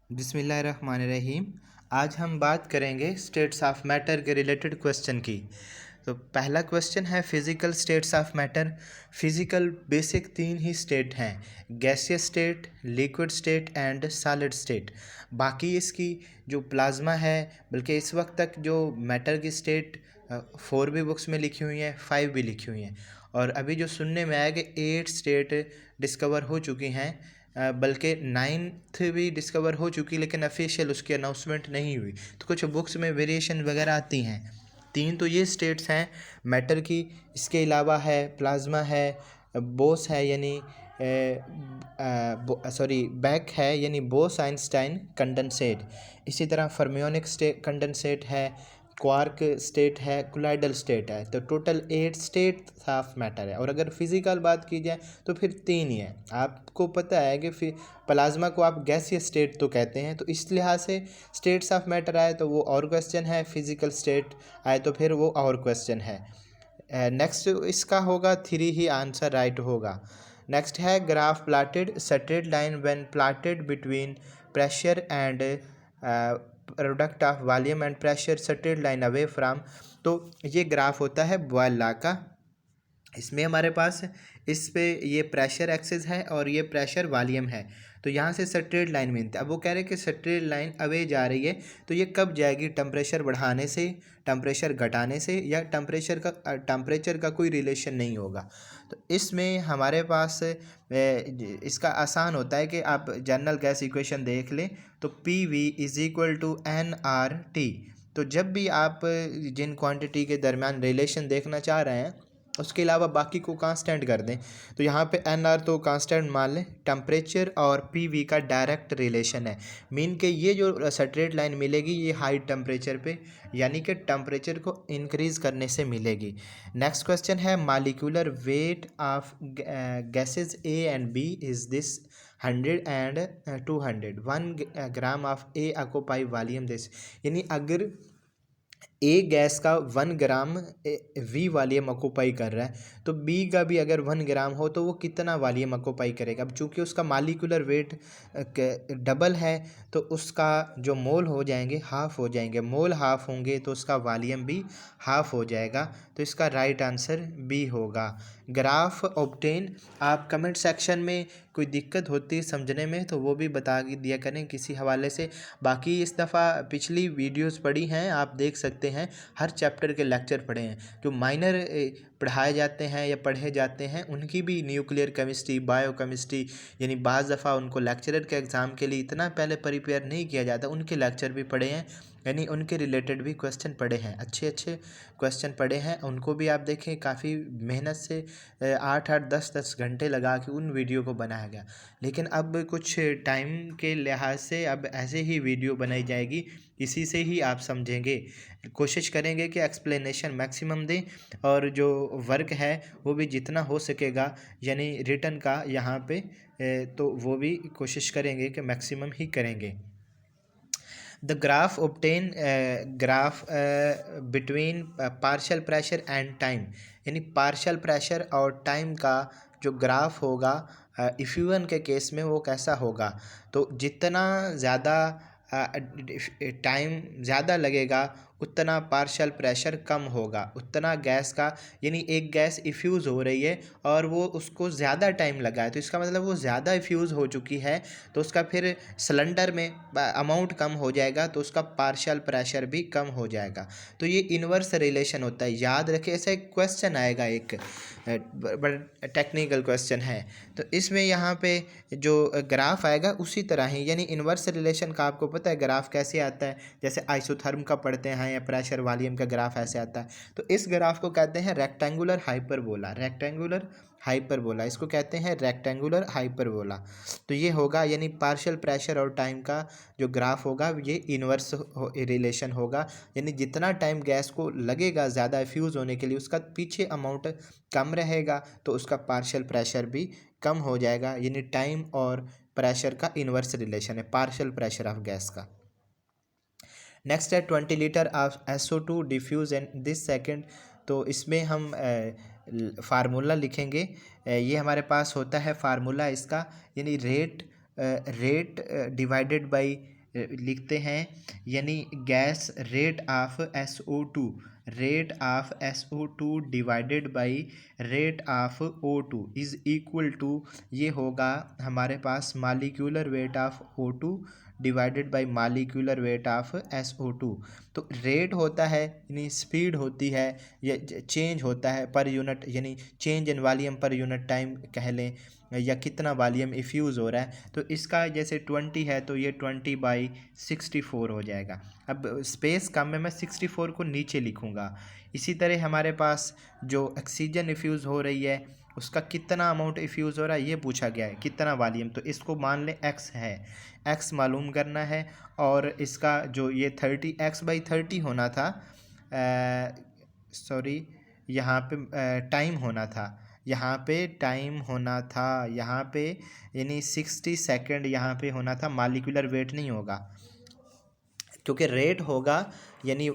बिस्मिल्लाहिर्रहमानिर्रहीम। आज हम बात करेंगे स्टेट्स ऑफ मैटर के रिलेटेड क्वेश्चन की। तो पहला क्वेश्चन है physical states of matter. Physical basic तीन ही स्टेट हैं, gaseous state, liquid state and solid state. बाकी इसकी जो प्लाज्मा है, बल्कि इस वक्त तक जो मैटर की स्टेट 4 भी बुक्स में लिखी हुई हैं, 5 भी लिखी हुई हैं, और अभी जो सुनने में आया कि 8 स्टेट डिस्कवर हो चुकी हैं, बल्कि 9th भी डिस्कवर हो चुकी, लेकिन ऑफिशियल उसकी अनाउंसमेंट नहीं हुई। तो कुछ बुक्स में वेरिएशन वगैरह आती हैं। 3 तो ये स्टेट्स हैं मैटर की। इसके अलावा है प्लाज्मा है, बोस है यानी बैक है यानी बोस आइंस्टाइन कंडेंसेट। इसी तरह फर्मियोनिक स्टेट कंडेंसेट है, क्वार्क स्टेट है, कोलाइडल स्टेट है। तो टोटल 8 स्टेट ऑफ मैटर है। और अगर फिजिकल बात की जाए तो फिर 3 ही है। आपको पता है कि प्लाज्मा को आप गैसीय स्टेट तो कहते हैं, तो इस लिहाज से स्टेट्स ऑफ मैटर आए तो वो और क्वेश्चन है, फिजिकल स्टेट आए तो फिर वो और क्वेश्चन है। नेक्स्ट इसका होगा 3 ही आंसर राइट होगा। नेक्स्ट है graph plotted straight line when plotted between pressure and product of volume and pressure straight line away from. तो ये ग्राफ होता है बॉयल लॉ का। इसमें हमारे पास इस पे ये प्रेशर एक्सिस है और ये प्रेशर वॉल्यूम है। तो यहाँ से स्ट्रेट लाइन मिलती है। अब वो कह रहे हैं कि स्ट्रेट लाइन अवे जा रही है, तो ये कब जाएगी? टेम्परेचर बढ़ाने से, टेम्परेचर घटाने से, या टेम्परेचर का कोई रिलेशन नहीं होगा। तो इसमें हमारे पास इसका आसान होता है कि आप जनरल गैस इक्वेशन देख लें। तो P V is equal to n R T. तो जब भी आप जिन क्वांटिटी के दरमियान रिलेशन देखना चाह रहे हैं, उसके अलावा बाकी को कांस्टेंट कर दें। तो यहाँ पे एन आर तो कांस्टेंट मान लें, टेम्परेचर और पी वी का डायरेक्ट रिलेशन है। मीन के ये जो स्ट्रेट लाइन मिलेगी ये हाई टेम्परेचर पे, यानी कि टेम्परेचर को इंक्रीज़ करने से मिलेगी। नेक्स्ट क्वेश्चन है molecular weight of gases A and B is this 100 and 200। 1 gram of A occupy volume this. यानी अगर ए गैस का 1 ग्राम वी वॉल्यूम ऑक्यूपाई कर रहा है, तो बी का भी अगर 1 ग्राम हो तो वो कितना वॉल्यूम ऑक्यूपाई करेगा? अब चूंकि उसका मालिकुलर वेट डबल है, तो उसका जो मोल हो जाएंगे हाफ हो जाएंगे। मोल हाफ होंगे तो उसका वॉल्यूम भी हाफ हो जाएगा। तो इसका राइट आंसर बी होगा। Graph obtain. आप कमेंट सेक्शन में कोई दिक्कत होती है समझने में तो वो भी बता दिया करें किसी हवाले से। बाकी इस दफ़ा पिछली वीडियोस पढ़ी हैं, आप देख सकते हैं, हर चैप्टर के लेक्चर पढ़े हैं। जो माइनर पढ़ाए जाते हैं या पढ़े जाते हैं उनकी भी न्यूक्लियर केमिस्ट्री, बायो केमिस्ट्री, यानी बाज़ दफ़ा उनको लेक्चरर के एग्ज़ाम के लिए इतना पहले प्रिपेयर नहीं किया जाता, उनके लेक्चर भी पढ़े हैं, यानी उनके रिलेटेड भी क्वेश्चन पढ़े हैं, अच्छे अच्छे क्वेश्चन पढ़े हैं। उनको भी आप देखें, काफ़ी मेहनत से 8-8 10-10 घंटे लगा के उन वीडियो को बनाया गया। लेकिन अब कुछ टाइम के लिहाज से अब ऐसे ही वीडियो बनाई जाएगी, इसी से ही आप समझेंगे। कोशिश करेंगे कि एक्सप्लेनेशन मैक्सिमम दें, और जो वर्क है वो भी जितना हो सकेगा, यानी रिटन का यहाँ पे तो वो भी कोशिश करेंगे कि मैक्सिमम ही करेंगे। The graph obtain graph between partial pressure and time. यानी पार्शियल प्रेशर और टाइम का जो ग्राफ होगा इफ्यूजन के केस में वो कैसा होगा? तो जितना ज़्यादा टाइम ज़्यादा लगेगा उतना पार्शियल प्रेशर कम होगा, उतना गैस का, यानी एक गैस इफ्यूज़ हो रही है और वो उसको ज़्यादा टाइम लगा है, तो इसका मतलब वो ज़्यादा इफ्यूज़ हो चुकी है, तो उसका फिर सिलेंडर में अमाउंट कम हो जाएगा, तो उसका पार्शियल प्रेशर भी कम हो जाएगा। तो ये इन्वर्स रिलेशन होता है, याद रखें। ऐसा एक क्वेश्चन आएगा, एक बड़ा टेक्निकल क्वेश्चन है, तो इसमें यहाँ पे जो ग्राफ आएगा उसी तरह ही, यानी इन्वर्स रिलेशन का आपको पता है ग्राफ कैसे आता है, जैसे आइसोथर्म का पढ़ते हैं या प्रेशर वॉल्यूम का ग्राफ ऐसे आता है। तो इस ग्राफ को कहते हैं रेक्टेंगुलर हाइपरबोला। रेक्टेंगुलर हाइपरबोला, इसको कहते हैं रेक्टेंगुलर हाइपरबोला। तो ये होगा, यानी पार्शियल प्रेशर और टाइम का जो ग्राफ होगा ये इन्वर्स रिलेशन होगा, यानी जितना टाइम गैस को लगेगा ज़्यादा फ्यूज़ होने के लिए उसका पीछे अमाउंट कम रहेगा, तो उसका पार्शियल प्रेशर भी कम हो जाएगा। यानी टाइम और प्रेशर का इन्वर्स रिलेशन है, पार्शियल प्रेशर ऑफ गैस का। नेक्स्ट है 20 litre of SO2 diffuse in this second. तो इसमें हम फार्मूला लिखेंगे। ये हमारे पास होता है फार्मूला इसका, यानी रेट डिवाइडेड बाई लिखते हैं, यानी gas rate of SO2, rate of SO2 divided by rate of O2 is equal to, ये होगा हमारे पास molecular weight of O2 divided by molecular weight of SO2। तो रेट होता है यानी स्पीड होती है, या चेंज होता है पर यूनिट, यानी change in volume per unit time कह लें, या कितना वॉल्यूम इफ्यूज़ हो रहा है। तो इसका जैसे 20 है तो ये 20/64 हो जाएगा। अब स्पेस कम है, मैं 64 को नीचे लिखूँगा। इसी तरह हमारे पास जो ऑक्सीजन इफ्यूज़ हो रही है उसका कितना अमाउंट इफ्यूज़ हो रहा है ये पूछा गया है, कितना वॉल्यूम। तो इसको मान लें x है, x मालूम करना है, और इसका जो ये 30x/30 होना था, सॉरी यहाँ पे टाइम होना था, यहाँ पे टाइम होना था, यहाँ पे यानी 60 सेकेंड यहाँ पे होना था, मालिकुलर वेट नहीं होगा क्योंकि रेट होगा यानी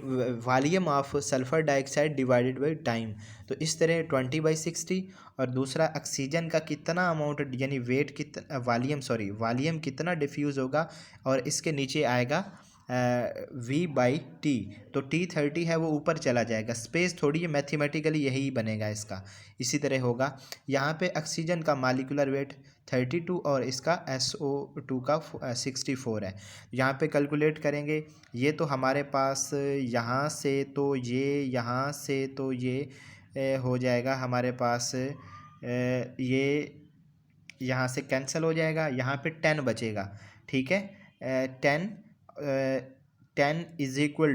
volume of sulphur dioxide divided by time. तो इस तरह 20/60, और दूसरा ऑक्सीजन का कितना अमाउंट यानी वेट कितना, वॉल्यूम कितना डिफ्यूज़ होगा, और इसके नीचे आएगा V/T। तो T30 है वो ऊपर चला जाएगा, स्पेस थोड़ी है, मैथमेटिकली यही बनेगा इसका। इसी तरह होगा यहाँ पे ऑक्सीजन का मालिकुलर वेट 32 और इसका SO2 का 64 है। यहाँ पे कैलकुलेट करेंगे, ये तो हमारे पास यहाँ से तो ये, यहाँ से तो ये हो जाएगा हमारे पास, ये यहाँ से कैंसिल हो जाएगा, यहाँ पे 10 बचेगा, ठीक है। 10 इज़ इक्वल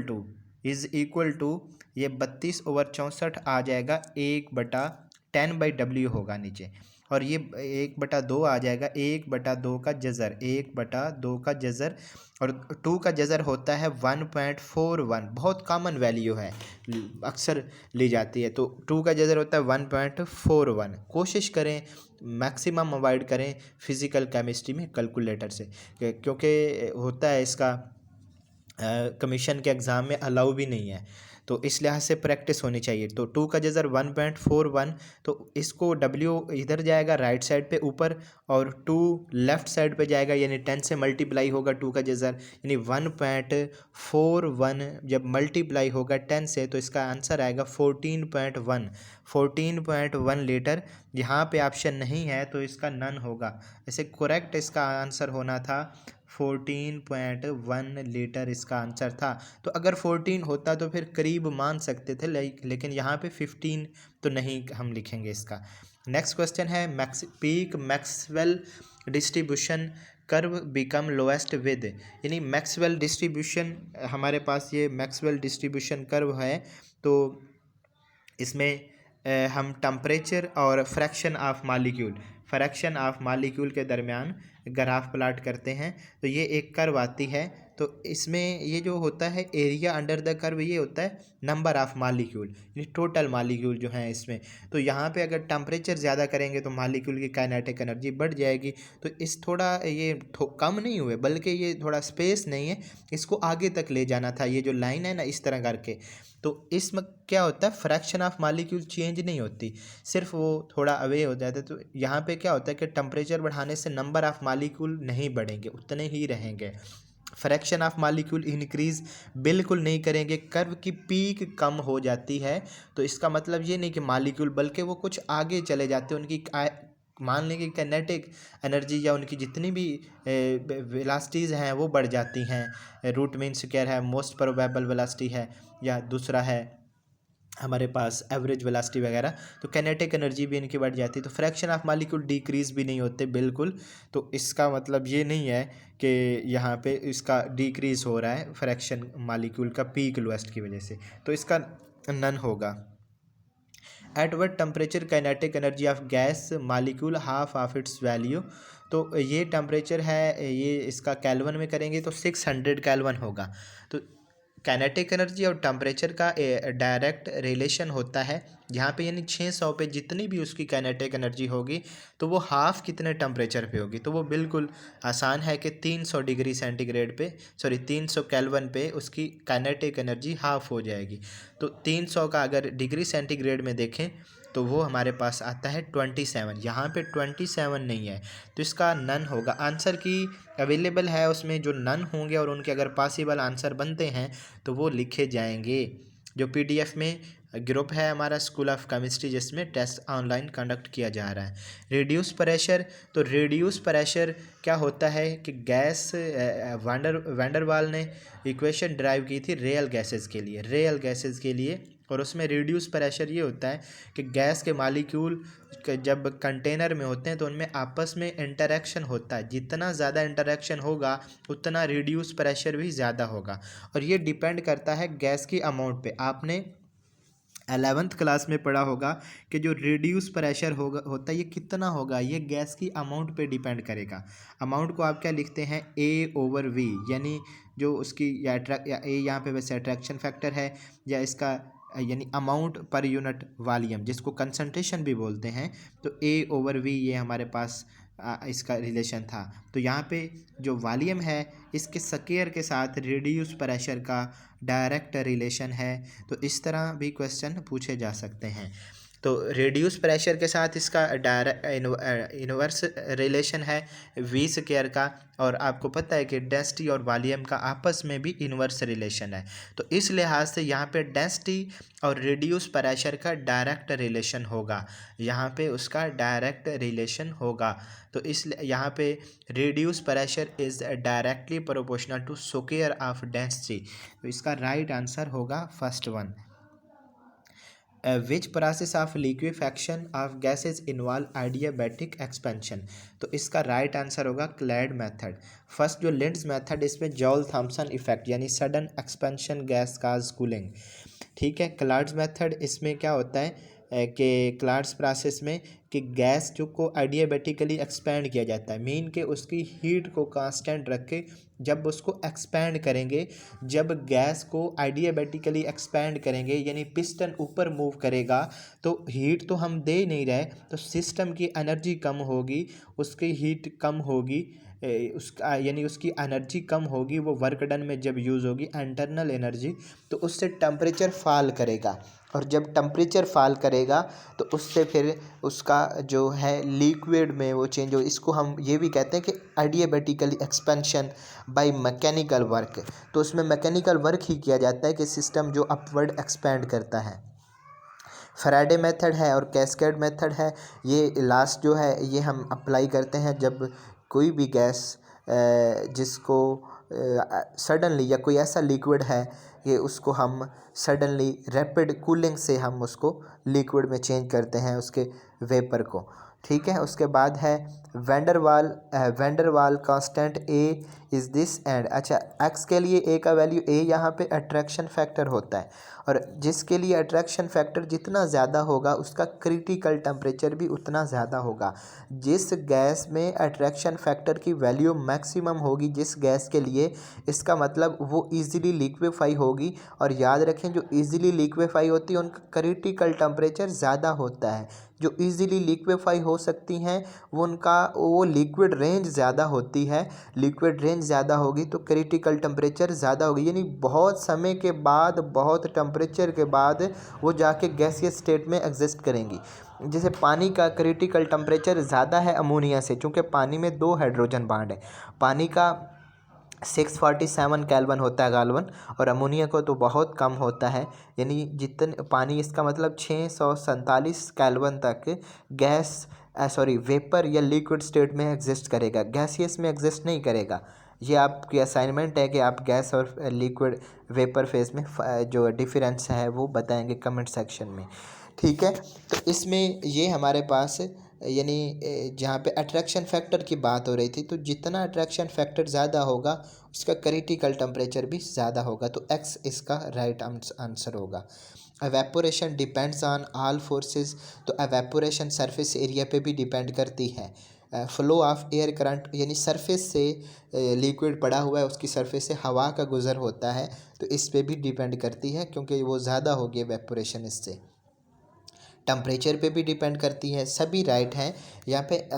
टू ये 32/64 आ जाएगा, 1/10/W होगा नीचे, और ये 1/2 आ जाएगा, 1/2 का जज़र, 1/2 का जज़र, और 2 का जज़र होता है 1.41, बहुत कॉमन वैल्यू है, अक्सर ली जाती है। तो 2 का जज़र होता है 1.41। कोशिश करें मैक्सिमम अवॉइड करें फिज़िकल केमिस्ट्री में कैलकुलेटर से, क्योंकि होता है इसका कमीशन के एग्ज़ाम में अलाउ भी नहीं है, तो इस लिहाज से प्रैक्टिस होनी चाहिए। तो 2 का जज़र 1.41, तो इसको W इधर जाएगा राइट साइड पे ऊपर, और 2 लेफ़्ट साइड पे जाएगा, यानी 10 से मल्टीप्लाई होगा 2 का जज़र, यानी 1.41 जब मल्टीप्लाई होगा 10 से, तो इसका आंसर आएगा 14.1 लीटर। यहाँ पे ऑप्शन नहीं है तो इसका नन होगा, ऐसे करेक्ट इसका आंसर होना था 14.1 लीटर इसका आंसर था। तो अगर 14 होता तो फिर करीब मान सकते थे, लेकिन यहाँ पे 15 तो नहीं हम लिखेंगे इसका। नेक्स्ट क्वेश्चन है, peak Maxwell distribution curve become lowest with, यानी मैक्सवेल डिस्ट्रीब्यूशन, हमारे पास ये मैक्सवेल डिस्ट्रीब्यूशन कर्व है। तो इसमें हम टेम्परेचर और फ्रैक्शन ऑफ मॉलिक्यूल के दरमियान ग्राफ प्लाट करते हैं। तो ये एक कर्व आती है, तो इसमें ये जो होता है एरिया अंडर द कर्व, ये होता है नंबर ऑफ़ मॉलिक्यूल, ये टोटल मॉलिक्यूल जो हैं इसमें। तो यहाँ पे अगर टेम्परेचर ज़्यादा करेंगे तो मॉलिक्यूल की काइनेटिक एनर्जी बढ़ जाएगी। तो इस थोड़ा ये कम नहीं हुए, बल्कि ये थोड़ा स्पेस नहीं है, इसको आगे तक ले जाना था, ये जो लाइन है ना इस तरह करके। तो इसमें क्या होता है, फ्रैक्शन ऑफ मॉलिक्यूल चेंज नहीं होती, सिर्फ वो थोड़ा अवे हो जाता है। तो यहाँ पे क्या होता है कि टेम्परेचर बढ़ाने से नंबर ऑफ़ मॉलिक्यूल नहीं बढ़ेंगे, उतने ही रहेंगे। फ्रैक्शन ऑफ मॉलिक्यूल इंक्रीज़ बिल्कुल नहीं करेंगे, कर्व की पीक कम हो जाती है। तो इसका मतलब ये नहीं कि मॉलिक्यूल, बल्कि वो कुछ आगे चले जाते हैं, उनकी मान लेंगे काइनेटिक एनर्जी या उनकी जितनी भी वेलासिटीज़ हैं वो बढ़ जाती हैं। रूट मीन स्क्वायर है, मोस्ट प्रोबेबल वेलासिटी है, या दूसरा है हमारे पास एवरेज वेलासिटी वगैरह। तो काइनेटिक एनर्जी भी इनकी बढ़ जाती है। तो फ्रैक्शन ऑफ मॉलिक्यूल डिक्रीज़ भी नहीं होते बिल्कुल। तो इसका मतलब ये नहीं है कि यहाँ पे इसका डिक्रीज़ हो रहा है फ्रैक्शन मॉलिक्यूल का पीक लोएस्ट की वजह से, तो इसका नन होगा। At what temperature kinetic energy of gas molecule half of its value. तो ये टेम्परेचर है, ये इसका केल्विन में करेंगे तो 600 केल्विन होगा। तो काइनेटिक एनर्जी और टेम्परेचर का डायरेक्ट रिलेशन होता है यहाँ पे, यानी 600 पे जितनी भी उसकी काइनेटिक एनर्जी होगी तो वो हाफ़ कितने टेम्परेचर पे होगी। तो वो बिल्कुल आसान है कि 300 डिग्री सेंटीग्रेड पे, 300 केल्विन पे उसकी काइनेटिक एनर्जी हाफ़ हो जाएगी। तो 300 का अगर डिग्री सेंटीग्रेड में देखें तो वो हमारे पास आता है 27। यहाँ पे 27 नहीं है तो इसका नन होगा। आंसर की अवेलेबल है उसमें जो नन होंगे और उनके अगर पॉसिबल आंसर बनते हैं तो वो लिखे जाएंगे। जो पीडीएफ में ग्रुप है हमारा स्कूल ऑफ केमिस्ट्री जिसमें टेस्ट ऑनलाइन कंडक्ट किया जा रहा है। रिड्यूस प्रेशर, तो रिड्यूस प्रेशर क्या होता है कि गैस वैंडरवाल ने इक्वेशन ड्राइव की थी रियल गैसेस के लिए और उसमें रिड्यूस प्रेशर ये होता है कि गैस के मालिक्यूल जब कंटेनर में होते हैं तो उनमें आपस में इंटरेक्शन होता है। जितना ज़्यादा इंटरेक्शन होगा उतना रिड्यूस प्रेशर भी ज़्यादा होगा और ये डिपेंड करता है गैस की अमाउंट पे। आपने 11th क्लास में पढ़ा होगा कि जो रिड्यूस प्रेशर होता है ये कितना होगा, ये गैस की अमाउंट पे डिपेंड करेगा। अमाउंट को आप क्या लिखते हैं, A/V, यानी जो उसकी या ए यहाँ पे वैसे अट्रैक्शन फैक्टर है या इसका यानी अमाउंट पर यूनिट वॉल्यूम जिसको कंसंट्रेशन भी बोलते हैं, तो A/V ये हमारे पास इसका रिलेशन था। तो यहाँ पे जो वॉल्यूम है इसके स्क्वायर के साथ रिड्यूस प्रेशर का डायरेक्ट रिलेशन है। तो इस तरह भी क्वेश्चन पूछे जा सकते हैं। तो रिड्यूस प्रेशर के साथ इसका डायरेक्ट इनवर्स रिलेशन है वी स्क्वायर का, और आपको पता है कि डेंसिटी और वॉल्यूम का आपस में भी इनवर्स रिलेशन है। तो इस लिहाज से यहाँ पे डेंसिटी और रिड्यूस प्रेशर का डायरेक्ट रिलेशन होगा, यहाँ पे उसका डायरेक्ट रिलेशन होगा। तो इस यहाँ पे reduce pressure is directly proportional to square of density. तो इसका राइट आंसर होगा first one. Which process of liquefaction of gases involve adiabatic expansion. तो इसका राइट आंसर होगा क्लैड मेथड। फर्स्ट जो लिंड्स मेथड इसमें जॉल थॉम्सन इफेक्ट यानी sudden expansion gas causes cooling, ठीक है। क्लार्ड्स मेथड इसमें क्या होता है कि क्लार्ड्स प्रोसेस में कि गैस जो को एडियाबैटिकली एक्सपेंड किया जाता है, मीन के उसकी हीट को कांस्टेंट रख के जब उसको एक्सपेंड करेंगे, जब गैस को एडियाबैटिकली एक्सपेंड करेंगे यानी पिस्टन ऊपर मूव करेगा तो हीट तो हम दे नहीं रहे, तो सिस्टम की एनर्जी कम होगी, उसकी हीट कम होगी, उसका यानी उसकी एनर्जी कम होगी, वो वर्क डन में जब यूज़ होगी इंटरनल एनर्जी, तो उससे टेम्परेचर फॉल करेगा और जब टेम्परेचर फॉल करेगा तो उससे फिर उसका जो है लिक्विड में वो चेंज हो। इसको हम ये भी कहते हैं कि adiabatically expansion by mechanical work. तो उसमें मैकेनिकल वर्क ही किया जाता है कि सिस्टम जो अपवर्ड एक्सपेंड करता है। फैराडे मेथड है और कैस्केड मेथड है, ये लास्ट जो है ये हम अप्लाई करते हैं जब कोई भी गैस जिसको सडनली या कोई ऐसा लिक्विड है कि उसको हम सडनली रैपिड कूलिंग से हम उसको लिक्विड में चेंज करते हैं उसके वेपर को, ठीक है। उसके बाद है Van der Waal constant a is this and. अच्छा, एक्स के लिए ए का वैल्यू ए यहाँ पे अट्रैक्शन फैक्टर होता है और जिसके लिए अट्रैक्शन फैक्टर जितना ज़्यादा होगा उसका क्रिटिकल टेम्परेचर भी उतना ज़्यादा होगा। जिस गैस में अट्रैक्शन फैक्टर की वैल्यू मैक्सिमम होगी जिस गैस के लिए, इसका मतलब वो इजीली लिक्विफाई होगी। और याद रखें जो इजीली लिक्विफाई होती है उनका क्रिटिकल टेम्परेचर ज़्यादा होता है। जो इजीली लिक्विफाई हो सकती हैं वो लिक्विड रेंज ज़्यादा होती है, लिक्विड रेंज ज़्यादा होगी तो क्रिटिकल टेम्परेचर ज़्यादा होगी, यानी बहुत समय के बाद, बहुत टेम्परेचर के बाद वो जाके गैसियस स्टेट में एग्जिस्ट करेंगी। जैसे पानी का क्रिटिकल टेम्परेचर ज़्यादा है अमोनिया से, चूँकि पानी में 2 हाइड्रोजन बॉन्ड है। पानी का 647 केल्विन होता है गालवन और अमोनिया को तो बहुत कम होता है, यानी जितने पानी, इसका मतलब 647 केल्विन तक गैस वेपर या लिक्विड स्टेट में एग्जिस्ट करेगा, गैसियस में एग्जिस्ट नहीं करेगा। ये आपकी असाइनमेंट है कि आप गैस और लिक्विड वेपर फेज में जो डिफरेंस है वो बताएंगे कमेंट सेक्शन में, ठीक है। तो इसमें ये हमारे पास यानी जहाँ पे अट्रैक्शन फैक्टर की बात हो रही थी, तो जितना अट्रैक्शन फैक्टर ज़्यादा होगा उसका क्रिटिकल टेम्परेचर भी ज़्यादा होगा, तो एक्स इसका राइट आंसर होगा। Evaporation depends on all forces, तो एवेपोरेशन सरफेस एरिया पे भी डिपेंड करती है। फ्लो ऑफ एयर करंट, यानी सरफेस से लिक्विड पड़ा हुआ है उसकी सरफेस से हवा का गुज़र होता है, तो इस पे भी डिपेंड करती है क्योंकि वो ज़्यादा होगी एवेपोरेशन इससे। टेम्परेचर पे भी डिपेंड करती है, सभी राइट हैं। यहाँ पे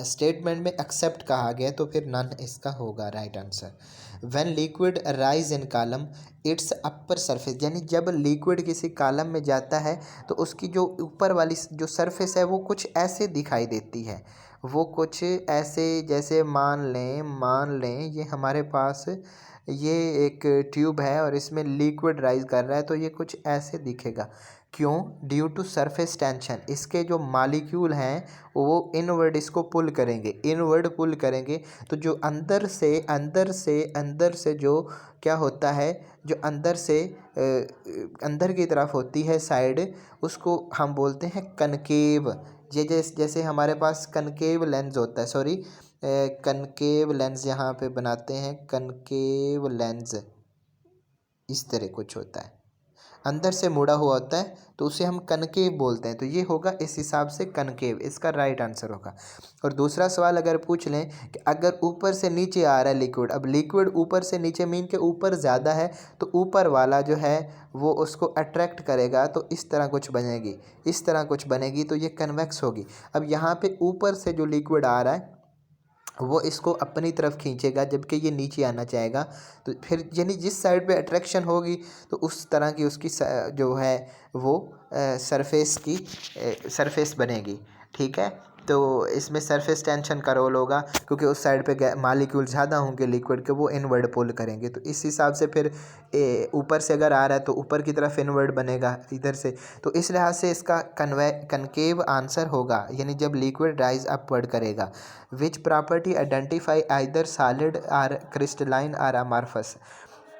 स्टेटमेंट में एक्सेप्ट कहा गया तो फिर नन इसका होगा right answer. When liquid rise in column it's upper surface, यानी जब लिक्विड किसी कॉलम में जाता है तो उसकी जो ऊपर वाली जो सरफेस है वो कुछ ऐसे दिखाई देती है, वो कुछ ऐसे, जैसे मान लें ये हमारे पास ये एक ट्यूब है और इसमें लिक्विड राइज कर रहा है, तो ये कुछ ऐसे दिखेगा। क्यों? ड्यू टू सरफेस टेंशन, इसके जो मॉलिक्यूल हैं वो इनवर्ड इसको पुल करेंगे, इनवर्ड पुल करेंगे, तो जो अंदर से जो क्या होता है, जो अंदर से अंदर की तरफ होती है साइड, उसको हम बोलते हैं कनकेव। ये जैसे हमारे पास कनकेव लेंस होता है, सॉरी कनकेव लेंस यहाँ पे बनाते हैं, कनकेव लेंस इस तरह कुछ होता है, अंदर से मुड़ा हुआ होता है, तो उसे हम कनकेव बोलते हैं। तो ये होगा इस हिसाब से कनकेव, इसका राइट आंसर होगा। और दूसरा सवाल अगर पूछ लें कि अगर ऊपर से नीचे आ रहा है लिक्विड, अब लिक्विड ऊपर से नीचे मीन के ऊपर ज़्यादा है, तो ऊपर वाला जो है वो उसको अट्रैक्ट करेगा, तो इस तरह कुछ बनेगी, इस तरह कुछ बनेगी, तो ये कन्वेक्स होगी। अब यहाँ पे ऊपर से जो लिक्विड आ रहा है वो इसको अपनी तरफ खींचेगा, जबकि ये नीचे आना चाहेगा, तो फिर यानी जिस साइड पे अट्रैक्शन होगी तो उस तरह की उसकी जो है वो सरफेस बनेगी। ठीक है, तो इसमें सरफेस टेंशन का रोल होगा, क्योंकि उस साइड पे मॉलिक्यूल ज़्यादा होंगे लिक्विड के, वो इनवर्ड पुल करेंगे, तो इस हिसाब से फिर ऊपर से अगर आ रहा है तो ऊपर की तरफ इनवर्ड बनेगा इधर से, तो इस लिहाज से इसका कनकेव आंसर होगा, यानी जब लिक्विड राइज अपवर्ड करेगा। Which property identify either solid or crystalline or amorphous,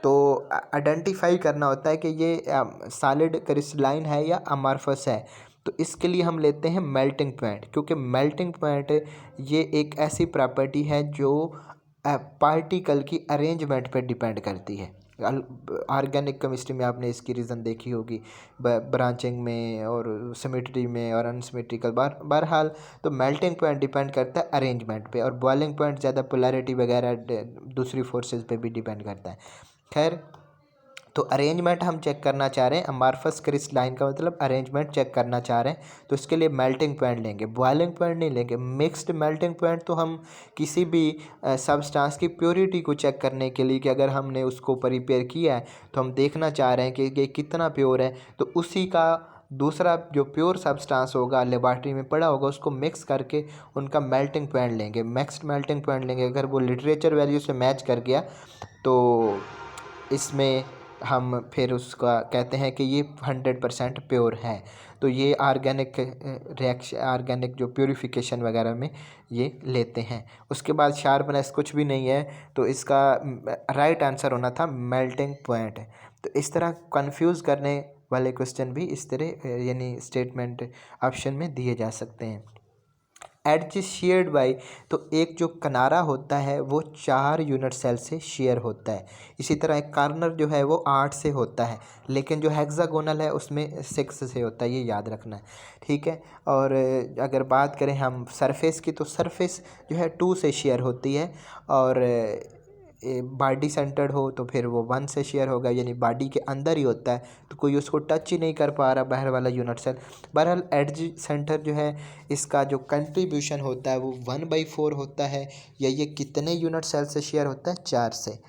तो आइडेंटिफाई करना होता है कि ये सॉलिड क्रिस्टलाइन है या अमॉर्फस है, तो इसके लिए हम लेते हैं मेल्टिंग पॉइंट, क्योंकि मेल्टिंग पॉइंट ये एक ऐसी प्रॉपर्टी है जो पार्टिकल की अरेंजमेंट पर डिपेंड करती है। ऑर्गेनिक केमिस्ट्री में आपने इसकी रीज़न देखी होगी, ब्रांचिंग में और सिमेट्री में और अनसिमेट्रिकल, बहरहाल तो मेल्टिंग पॉइंट डिपेंड करता है अरेंजमेंट पे, और बॉइलिंग पॉइंट ज़्यादा पोलैरिटी वगैरह दूसरी फोर्सेस पे भी डिपेंड करता है। खैर, तो अरेंजमेंट हम चेक करना चाह रहे हैं, अमॉर्फस क्रिस्टलाइन का मतलब अरेंजमेंट चेक करना चाह रहे हैं, तो इसके लिए मेल्टिंग पॉइंट लेंगे, बॉइलिंग पॉइंट नहीं लेंगे। मिक्स्ड मेल्टिंग पॉइंट तो हम किसी भी सब्सटेंस की प्योरिटी को चेक करने के लिए, कि अगर हमने उसको प्रिपेयर किया है तो हम देखना चाह रहे हैं कि ये कितना प्योर है, तो उसी का दूसरा जो प्योर सब्सटेंस होगा लेबॉर्ट्री में पड़ा होगा उसको मिक्स करके उनका मेल्टिंग पॉइंट लेंगे, मिक्स्ड मेल्टिंग पॉइंट लेंगे। अगर वो लिटरेचर वैल्यू से मैच कर गया तो इसमें हम फिर उसका कहते हैं कि ये 100% प्योर है, तो ये ऑर्गेनिक रिएक्शन, ऑर्गेनिक जो प्योरीफिकेशन वगैरह में ये लेते हैं। उसके बाद शार्पनेस कुछ भी नहीं है, तो इसका राइट आंसर होना था मेल्टिंग पॉइंट। तो इस तरह कंफ्यूज करने वाले क्वेश्चन भी इस तरह यानी स्टेटमेंट ऑप्शन में दिए जा सकते हैं। एडज शेयर्ड बाई, तो एक जो किनारा होता है वो 4 यूनिट सेल से शेयर होता है। इसी तरह एक कॉर्नर जो है वो 8 से होता है, लेकिन जो हेक्सागोनल है उसमें 6 से होता है, ये याद रखना है। ठीक है, और अगर बात करें हम सरफेस की, तो सरफेस जो है 2 से शेयर होती है, और बॉडी सेंटर्ड हो तो फिर वो 1 से शेयर होगा, यानी बॉडी के अंदर ही होता है, तो कोई उसको टच ही नहीं कर पा रहा बाहर वाला यूनिट सेल। बहरहाल एडज सेंटर जो है इसका जो कंट्रीब्यूशन होता है वो 1/4 होता है, या ये कितने यूनिट सेल से शेयर होता है? 4 से।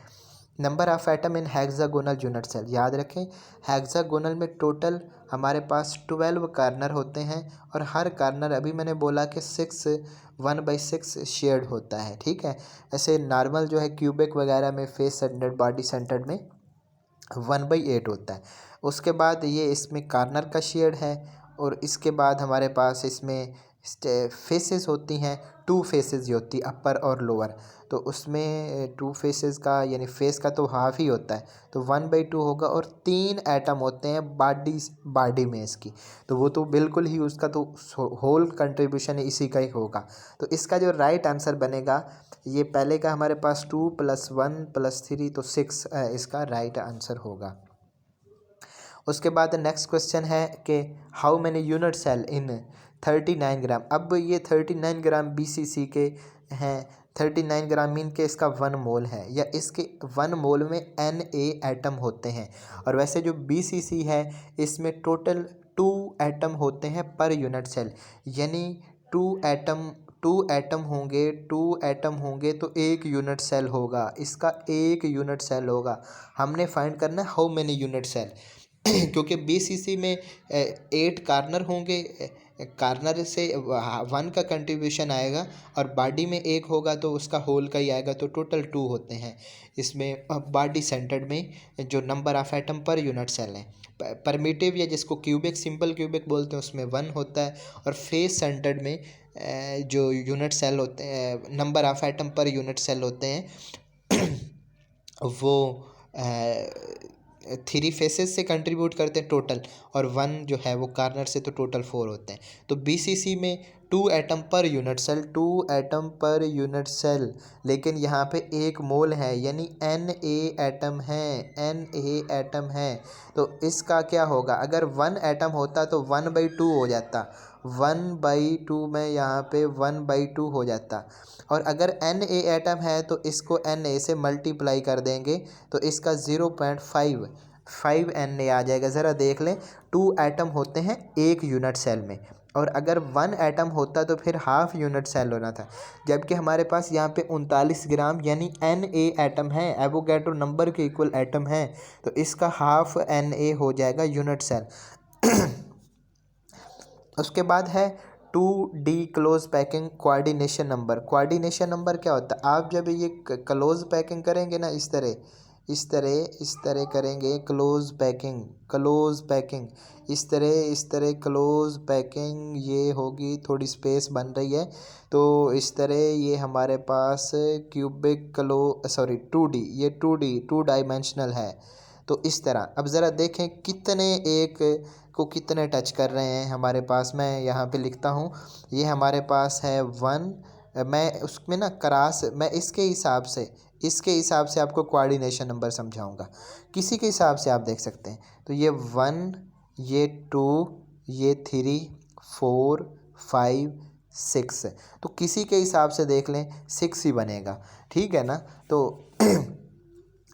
Number of atom in hexagonal unit cell, याद रखें हेक्सागोनल में टोटल हमारे पास 12 कार्नर होते हैं, और हर कार्नर अभी मैंने बोला कि 1/6 शेयर्ड होता है। ठीक है, ऐसे नॉर्मल जो है क्यूबिक वगैरह में फेस सेंटर्ड बॉडी सेंटर्ड में 1/8 होता है। उसके बाद ये इसमें कार्नर का शेयर्ड है, और इसके बाद हमारे पास इसमें फेसेस होती हैं, 2 फेसेस होती है अपर और लोअर, तो उसमें 2 फेसेस का यानी फेस का तो हाफ ही होता है, तो 1/2 होगा। और 3 एटम होते हैं बॉडी में इसकी, तो वो तो बिल्कुल ही उसका तो होल कंट्रीब्यूशन इसी का ही होगा। तो इसका जो राइट आंसर बनेगा, ये पहले का हमारे पास 2 + 1 + 3 तो 6 इसका राइट आंसर होगा। उसके बाद नेक्स्ट क्वेश्चन है कि हाउ मैनी यूनिट सेल इन 39 ग्राम। अब ये 39 ग्राम BCC के हैं, 39 ग्राम मीन के इसका 1 मोल है, या इसके 1 मोल में Na एटम होते हैं। और वैसे जो BCC है इसमें टोटल 2 एटम होते हैं पर यूनिट सेल, यानी 2 एटम होंगे, 2 एटम होंगे तो 1 यूनिट सेल होगा, इसका 1 यूनिट सेल होगा। हमने फाइंड करना है हाउ मेनी यूनिट सेल क्योंकि बीसीसी में 8 कार्नर होंगे, कार्नर से 1 का कंट्रीब्यूशन आएगा और बॉडी में 1 होगा तो उसका होल का ही आएगा, तो टोटल 2 होते हैं। इसमें बॉडी सेंटर्ड में जो number of atom per unit cell है, परमिटिव या जिसको क्यूबिक, सिंपल क्यूबिक बोलते हैं, उसमें 1 होता है। और फेस सेंटर्ड में जो यूनिट सेल होते हैं, number of atom per unit cell होते हैं वो 3 फेसेस से कंट्रीब्यूट करते हैं टोटल, और 1 जो है वो कार्नर से, तो टोटल 4 होते हैं। तो बीसीसी में 2 atom per unit cell, 2 atom per unit cell, लेकिन यहाँ पे 1 मोल है, यानी Na एटम है, Na एटम है। तो इसका क्या होगा, अगर 1 एटम होता तो 1/2 हो जाता, 1/2 में यहाँ पे 1/2 हो जाता। और अगर Na एटम है तो इसको Na से मल्टीप्लाई कर देंगे तो इसका 0.5 Na आ जाएगा। ज़रा देख लें, 2 एटम होते हैं 1 यूनिट सेल में, और अगर 1 एटम होता तो फिर हाफ यूनिट सेल होना था, जबकि हमारे पास यहाँ पे 39 ग्राम यानी Na एटम है, एवोगैड्रो नंबर के इक्वल एटम है, तो इसका हाफ Na हो जाएगा यूनिट सेल। उसके बाद है 2D close packing coordination number. Coordination number क्या होता है, आप जब ये क्लोज पैकिंग करेंगे ना, इस तरह करेंगे, क्लोज पैकिंग इस तरह क्लोज पैकिंग, ये होगी, थोड़ी स्पेस बन रही है, तो इस तरह ये हमारे पास क्यूबिक 2D, ये 2 डायमेंशनल है। तो इस तरह अब ज़रा देखें कितने एक को कितने टच कर रहे हैं हमारे पास। मैं यहाँ पे लिखता हूँ, ये हमारे पास है 1, मैं उसमें ना क्रॉस, मैं इसके हिसाब से आपको कोऑर्डिनेशन नंबर समझाऊंगा, किसी के हिसाब से आप देख सकते हैं। तो ये 1, ये 2, ये 3, 4, 5, 6, तो किसी के हिसाब से देख लें 6 ही बनेगा, ठीक है ना। तो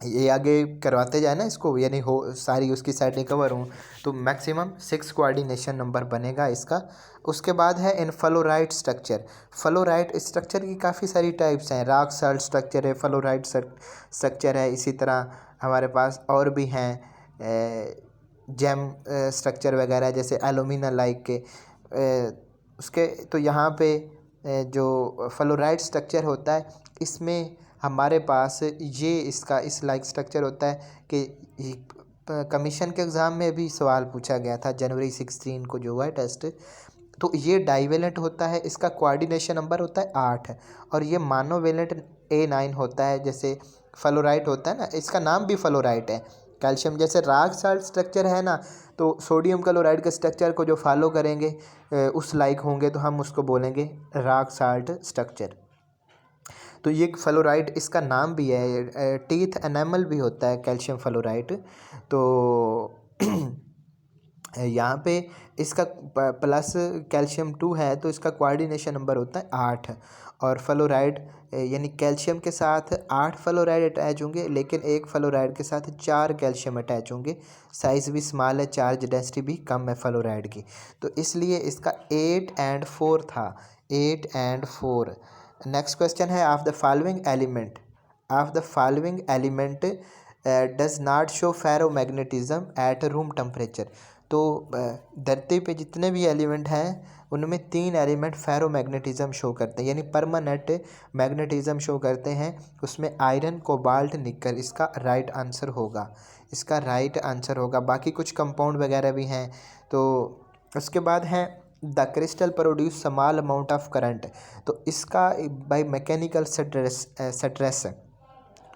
ये आगे करवाते जाए ना इसको, यानी हो सारी उसकी सेटिंग कवर हूँ, तो मैक्सिमम 6 कोऑर्डिनेशन नंबर बनेगा इसका। उसके बाद है इनफ्लोराइड स्ट्रक्चर। फ्लोराइड स्ट्रक्चर की काफ़ी सारी टाइप्स हैं, रॉक साल्ट स्ट्रक्चर है, फ्लोराइड स्ट्रक्चर है, इसी तरह हमारे पास और भी हैं जेम स्ट्रक्चर वगैरह, जैसे एलुमिना लाइक के उसके। तो यहाँ पे जो फ्लोराइड स्ट्रक्चर होता है, इसमें हमारे पास ये इसका इस लाइक स्ट्रक्चर होता है कि कमीशन के एग्ज़ाम में भी सवाल पूछा गया था जनवरी 16 को जो हुआ है टेस्ट। तो ये डाइवेलेंट होता है, इसका कोऑर्डिनेशन नंबर होता है 8, और ये मोनोवेलेंट A9 होता है, जैसे फ्लोराइड होता है ना, इसका नाम भी फ्लोराइड है। कैल्शियम जैसे रॉक साल्ट स्ट्रक्चर है ना, तो सोडियम क्लोराइड के स्ट्रक्चर को जो फॉलो करेंगे उस लाइक होंगे, तो हम उसको बोलेंगे रॉक साल्ट स्ट्रक्चर। तो ये फ्लोराइड, इसका नाम भी है, टीथ एनामल भी होता है कैल्शियम फ्लोराइड। तो यहाँ पे इसका प्लस कैल्शियम 2 है, तो इसका कोऑर्डिनेशन नंबर होता है 8। और फ्लोराइड यानी कैल्शियम के साथ 8 फ्लोराइड अटैच होंगे, लेकिन एक फ्लोराइड के साथ 4 कैल्शियम अटैच होंगे। साइज़ भी स्मॉल है, चार्ज डेंसिटी भी कम है फ्लोराइड की, तो इसलिए इसका 8 and 4 था, 8 and 4। नेक्स्ट क्वेश्चन है, of the following element does not show ferromagnetism at room temperature. तो धरती पे जितने भी एलिमेंट हैं उनमें 3 एलिमेंट फेरोमैग्नेटिज्म शो करते हैं, यानी परमानेंट मैग्नेटिज्म शो करते हैं। उसमें आयरन, कोबाल्ट, निकल, इसका राइट आंसर होगा। बाकी कुछ कंपाउंड वगैरह भी हैं। तो उसके बाद है the crystal produce small amount of current. तो इसका बाय मैकेनिकल स्ट्रेस,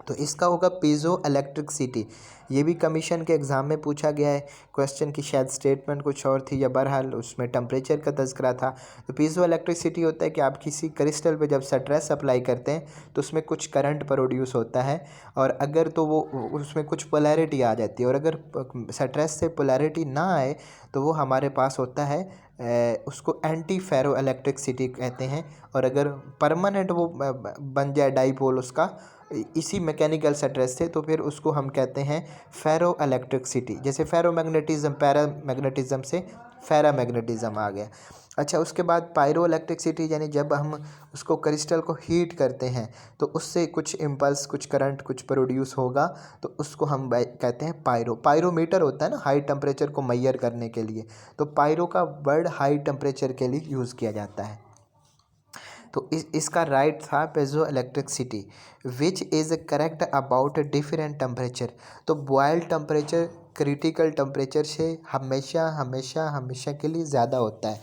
तो इसका होगा पीजो इलेक्ट्रिसिटी। ये भी कमीशन के एग्ज़ाम में पूछा गया है क्वेश्चन की, शायद स्टेटमेंट कुछ और थी या बहरहाल उसमें टेम्परेचर का तज़किरा था। तो पीजो इलेक्ट्रिसिटी होता है कि आप किसी क्रिस्टल पे जब स्ट्रेस अप्लाई करते हैं तो उसमें कुछ करंट प्रोड्यूस होता है, और अगर तो वो उसमें कुछ पोलैरिटी आ जाती है, और अगर स्ट्रेस से पोलैरिटी ना आए तो वो हमारे पास होता है उसको एंटी फेरो इलेक्ट्रिसिटी कहते हैं। और अगर परमानेंट वो बन जाए डाईपोल उसका इसी मैकेनिकल स्ट्रेस से, तो फिर उसको हम कहते हैं फेरो इलेक्ट्रिसिटी। जैसे फेरोमैग्नेटिज्म पैरामैग्नेटिज्म से फेरामैग्नेटिज्म आ गया। अच्छा, उसके बाद पायरो इलेक्ट्रिसिटी, यानी जब हम उसको क्रिस्टल को हीट करते हैं तो उससे कुछ इम्पल्स, कुछ करंट, कुछ प्रोड्यूस होगा, तो उसको हम कहते हैं पायरो। पायरोमीटर होता है ना हाई टेम्परेचर को मेजर करने के लिए, तो पायरो का वर्ड हाई टेम्परेचर के लिए यूज़ किया जाता है। तो इसका राइट था piezo electricity, which is correct about different temperature. तो बॉयल टेम्परेचर क्रिटिकल टेम्परेचर से हमेशा हमेशा हमेशा के लिए ज़्यादा होता है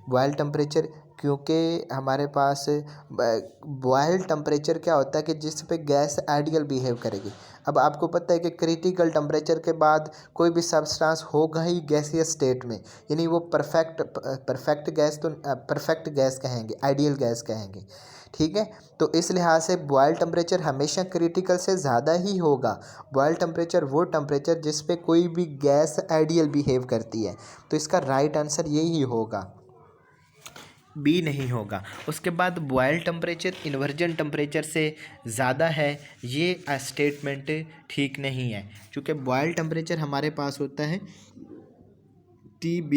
बॉयल टेम्परेचर, क्योंकि हमारे पास बॉयल टेम्परेचर क्या होता है कि जिस पे गैस आइडियल बिहेव करेगी। अब आपको पता है कि क्रिटिकल टेम्परेचर के बाद कोई भी सब्सटेंस होगा ही गैसियस स्टेट में, यानी वो परफेक्ट गैस, तो परफेक्ट गैस कहेंगे, आइडियल गैस कहेंगे, ठीक है। तो इस लिहाज से बॉयल टेम्परेचर हमेशा क्रिटिकल से ज़्यादा ही होगा। बॉयल टेम्परेचर वो टेम्परेचर जिस पे कोई भी गैस आइडियल बिहेव करती है, तो इसका राइट आंसर यही होगा, बी नहीं होगा। उसके बाद बॉयल टेम्परेचर इन्वर्जन टेम्परेचर से ज़्यादा है, ये स्टेटमेंट ठीक नहीं है, क्योंकि बॉयल टेम्परेचर हमारे पास होता है TB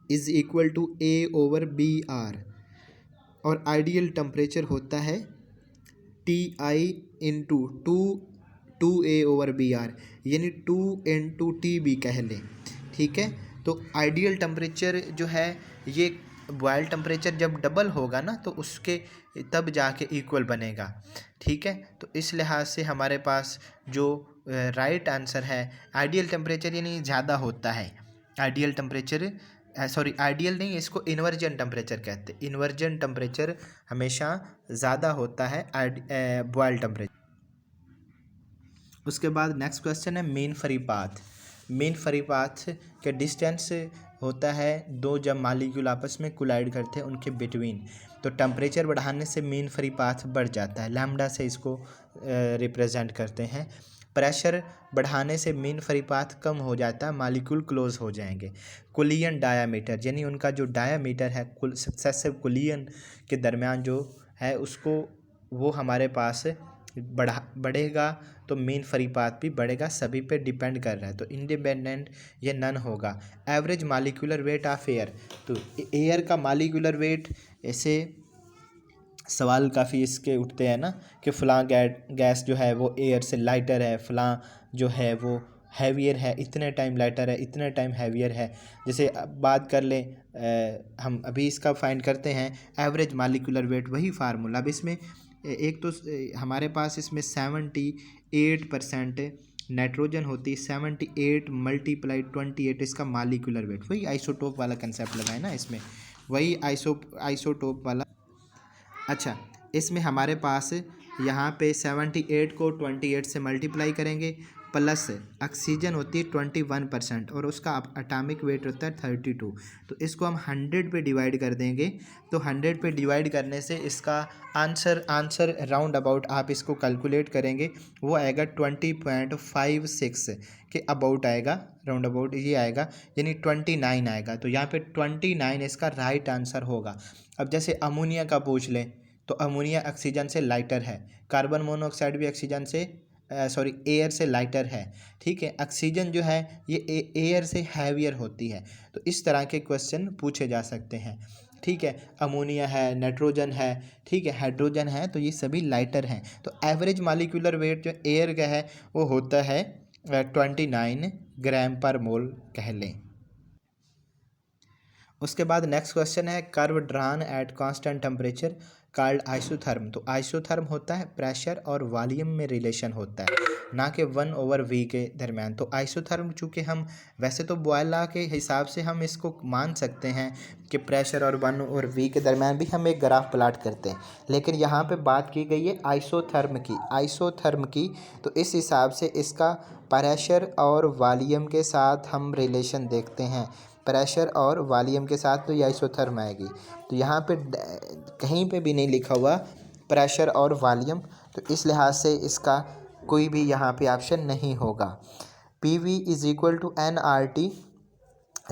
is equal to A/BR, और आइडियल टेम्परेचर होता है TI इंटू 2A/BR, यानी 2 × TB कह लें, ठीक है। तो आइडियल टेम्परेचर जो है, ये बॉयल टेम्परेचर जब डबल होगा ना, तो उसके तब जाके इक्वल बनेगा, ठीक है। तो इस लिहाज से हमारे पास जो राइट आंसर है, आइडियल टेम्परेचर यानी ज़्यादा होता है, आइडियल टेम्परेचर, सॉरी आइडियल नहीं, इसको इन्वर्जन टेम्परेचर कहते हैं। इन्वर्जन टेम्परेचर हमेशा ज़्यादा होता है बॉयल टेम्परेचर। उसके बाद नेक्स्ट क्वेश्चन है mean free path. Mean free path के डिस्टेंस होता है दो, जब मालिक्यूल आपस में कोलाइड करते हैं उनके बिटवीन, तो टेम्परेचर बढ़ाने से मीन फ्री पाथ बढ़ जाता है, लैम्डा से इसको रिप्रेजेंट करते हैं। प्रेशर बढ़ाने से मीन फ्री पाथ कम हो जाता है, मालिक्यूल क्लोज हो जाएंगे। कुलियन डायामीटर, यानी उनका जो डायामीटर है सक्सेसिव कुलियन के दरमियान जो है, उसको वो हमारे पास बढ़ेगा, तो मीन फ्री पाथ भी बढ़ेगा, सभी पे डिपेंड कर रहा है, तो इंडिपेंडेंट ये नन होगा। Average molecular weight of air, तो एयर का मालिकुलर वेट, ऐसे सवाल काफ़ी इसके उठते हैं ना कि फ़लाँ गैस जो है वो एयर से लाइटर है, फ़लाँ जो है वो हैवियर है, इतने टाइम लाइटर है, इतने टाइम हैवियर है। जैसे अब बात कर लें, हम अभी इसका फाइंड करते हैं एवरेज मालिकुलर वेट, वही फार्मूला। अब इसमें एक तो हमारे पास इसमें 78% नाइट्रोजन होती है, 78 × 28 इसका मालिकुलर वेट, वही आइसोटोप वाला कंसेप्ट लगाए ना इसमें, वही आइसोटोप वाला। अच्छा, इसमें हमारे पास यहाँ पे 78 को 28 से मल्टीप्लाई करेंगे, प्लस ऑक्सीजन होती है 21% और उसका एटॉमिक वेट होता है 32, तो इसको हम 100 पे डिवाइड कर देंगे, तो 100 पे डिवाइड करने से इसका आंसर राउंड अबाउट आप इसको कैलकुलेट करेंगे, वो आएगा 20.56 के अबाउट आएगा, राउंड अबाउट ये आएगा, यानी 29 आएगा। तो यहाँ पे 29 इसका राइट आंसर होगा। अब जैसे अमोनिया का पूछ लें, तो अमोनिया ऑक्सीजन से लाइटर है, कार्बन मोनोऑक्साइड भी ऑक्सीजन से एयर से लाइटर है, ठीक है। ऑक्सीजन जो है ये एयर से हैवियर होती है, तो इस तरह के क्वेश्चन पूछे जा सकते हैं, ठीक है। अमोनिया है, नाइट्रोजन है, ठीक है, हाइड्रोजन है, तो ये सभी लाइटर हैं। तो एवरेज मालिकुलर वेट जो एयर का है वो होता है 29 ग्राम पर मोल कह लें। उसके बाद नेक्स्ट क्वेश्चन है curve drawn at constant temperature called isotherm. तो आइसोथर्म होता है प्रेशर और वॉल्यूम में रिलेशन होता है, ना कि 1/V के दरमियान। तो आइसोथर्म चूँकि हम वैसे तो बॉयल लॉ के हिसाब से हम इसको मान सकते हैं कि प्रेशर और 1/V के दरमियान भी हम एक ग्राफ प्लाट करते हैं, लेकिन यहाँ पे बात की गई है आइसोथर्म की, तो इस हिसाब से इसका प्रेशर और वॉल्यूम के साथ हम रिलेशन देखते हैं, प्रेशर और वॉल्यूम के साथ, तो ये आइसोथर्म आएगी। तो यहाँ पे कहीं पे भी नहीं लिखा हुआ प्रेशर और वॉल्यूम, तो इस लिहाज से इसका कोई भी यहाँ पे ऑप्शन नहीं होगा। PV is equal to nRT,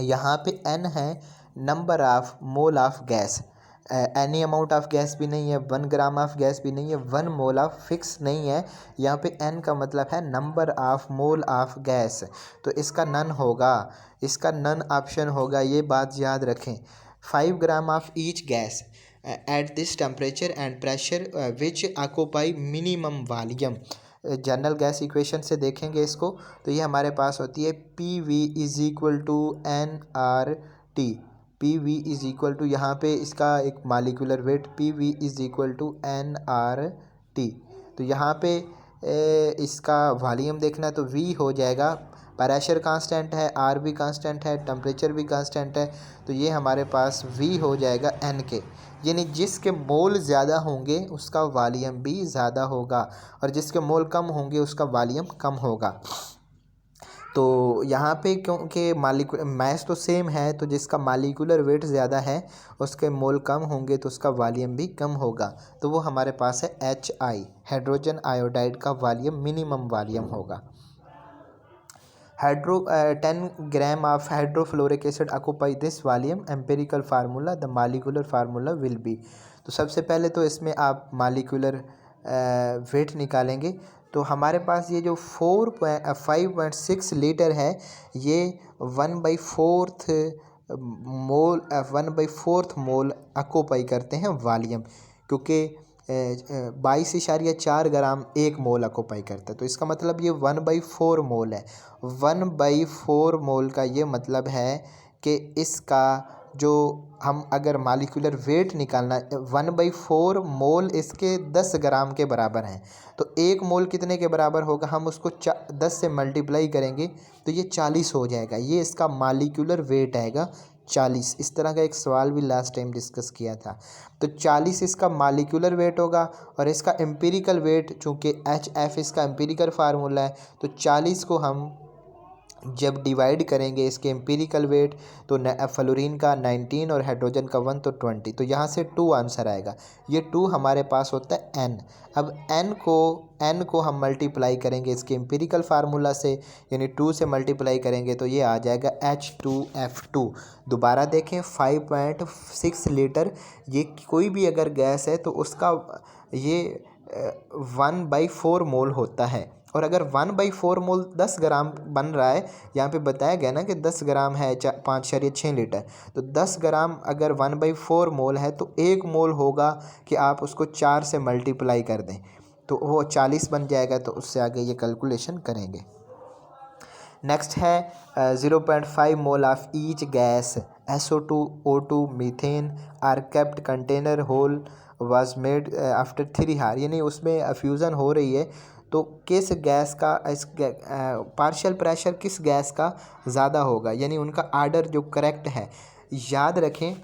यहाँ पे n है number of mole of gas, any amount of gas भी नहीं है, 1 ग्राम ऑफ गैस भी नहीं है, 1 मोल ऑफ फिक्स नहीं है। यहाँ पे एन का मतलब है number of mole of gas, तो इसका नन होगा, इसका नन ऑप्शन होगा, ये बात याद रखें। 5 gram of each gas at this temperature and pressure which occupy minimum volume. General gas equation से देखेंगे इसको, तो ये हमारे पास होती है P V is equal to n R T. P V is equal to, यहाँ पे इसका एक molecular weight P V is equal to n R T. तो यहाँ पे इसका वॉल्यूम देखना है तो वी हो जाएगा, प्रेशर कांस्टेंट है, आर भी कांस्टेंट है, टेम्परेचर भी कांस्टेंट है, तो ये हमारे पास वी हो जाएगा एन के। यानी जिसके मोल ज़्यादा होंगे उसका वॉल्यूम भी ज़्यादा होगा, और जिसके मोल कम होंगे उसका वॉल्यूम कम होगा। तो यहाँ पे क्योंकि मैथ तो सेम है, तो जिसका मालिकुलर वेट ज़्यादा है उसके मोल कम होंगे तो उसका वॉल्यूम भी कम होगा, तो वो हमारे पास है HI, हाइड्रोजन आयोडाइड का वॉल्यूम मिनिमम वॉल्यूम होगा। 10 gram of hydrofluoric acid occupy this volume, empirical formula, the molecular formula will be. तो सबसे पहले तो इसमें आप मालिकुलर वेट निकालेंगे, तो हमारे पास ये जो 5.6 लीटर है, ये 1/4 मोल ऑक्यूपाई करते हैं वॉल्यूम, क्योंकि 22.4 ग्राम 1 मोल ऑक्यूपाई करता है, तो इसका मतलब ये 1/4 मोल है। 1/4 मोल का ये मतलब है कि इसका जो हम अगर मालिकुलर वेट निकालना, 1/4 मोल इसके 10 ग्राम के बराबर हैं, तो 1 मोल कितने के बराबर होगा, हम उसको 10 से मल्टीप्लाई करेंगे तो ये 40 हो जाएगा, ये इसका मालिकुलर वेट आएगा 40। इस तरह का एक सवाल भी लास्ट टाइम डिस्कस किया था। तो 40 इसका मालिकुलर वेट होगा, और इसका एम्पिरिकल वेट, चूँकि HF इसका एम्पिरिकल फार्मूला है, तो 40 को हम जब डिवाइड करेंगे इसके एम्पिरिकल वेट, तो फ्लोरीन का 19 और हाइड्रोजन का 1, तो 20, तो यहाँ से 2 आंसर आएगा। ये 2 हमारे पास होता है N। अब N को हम मल्टीप्लाई करेंगे इसके एम्पिरिकल फार्मूला से, यानी 2 से मल्टीप्लाई करेंगे तो ये आ जाएगा H2F2। दोबारा देखें, 5.6 लीटर, ये कोई भी अगर गैस है तो उसका ये 1/4 मोल होता है, और अगर 1/4 मोल 10 ग्राम बन रहा है, यहाँ पे बताया गया ना कि 10 ग्राम है 5.6 लीटर, तो 10 ग्राम अगर 1/4 मोल है तो 1 मोल होगा कि आप उसको 4 से मल्टीप्लाई कर दें तो वो 40 बन जाएगा, तो उससे आगे ये कैलकुलेशन करेंगे। नेक्स्ट है 0.5 mole of each gas SO2, O2, methane are kept container hole was made after 3 hour, यानी उसमें फ्यूज़न हो रही है, तो किस गैस का पार्शियल प्रेशर किस गैस का ज़्यादा होगा, यानी उनका आर्डर जो करेक्ट है। याद रखें,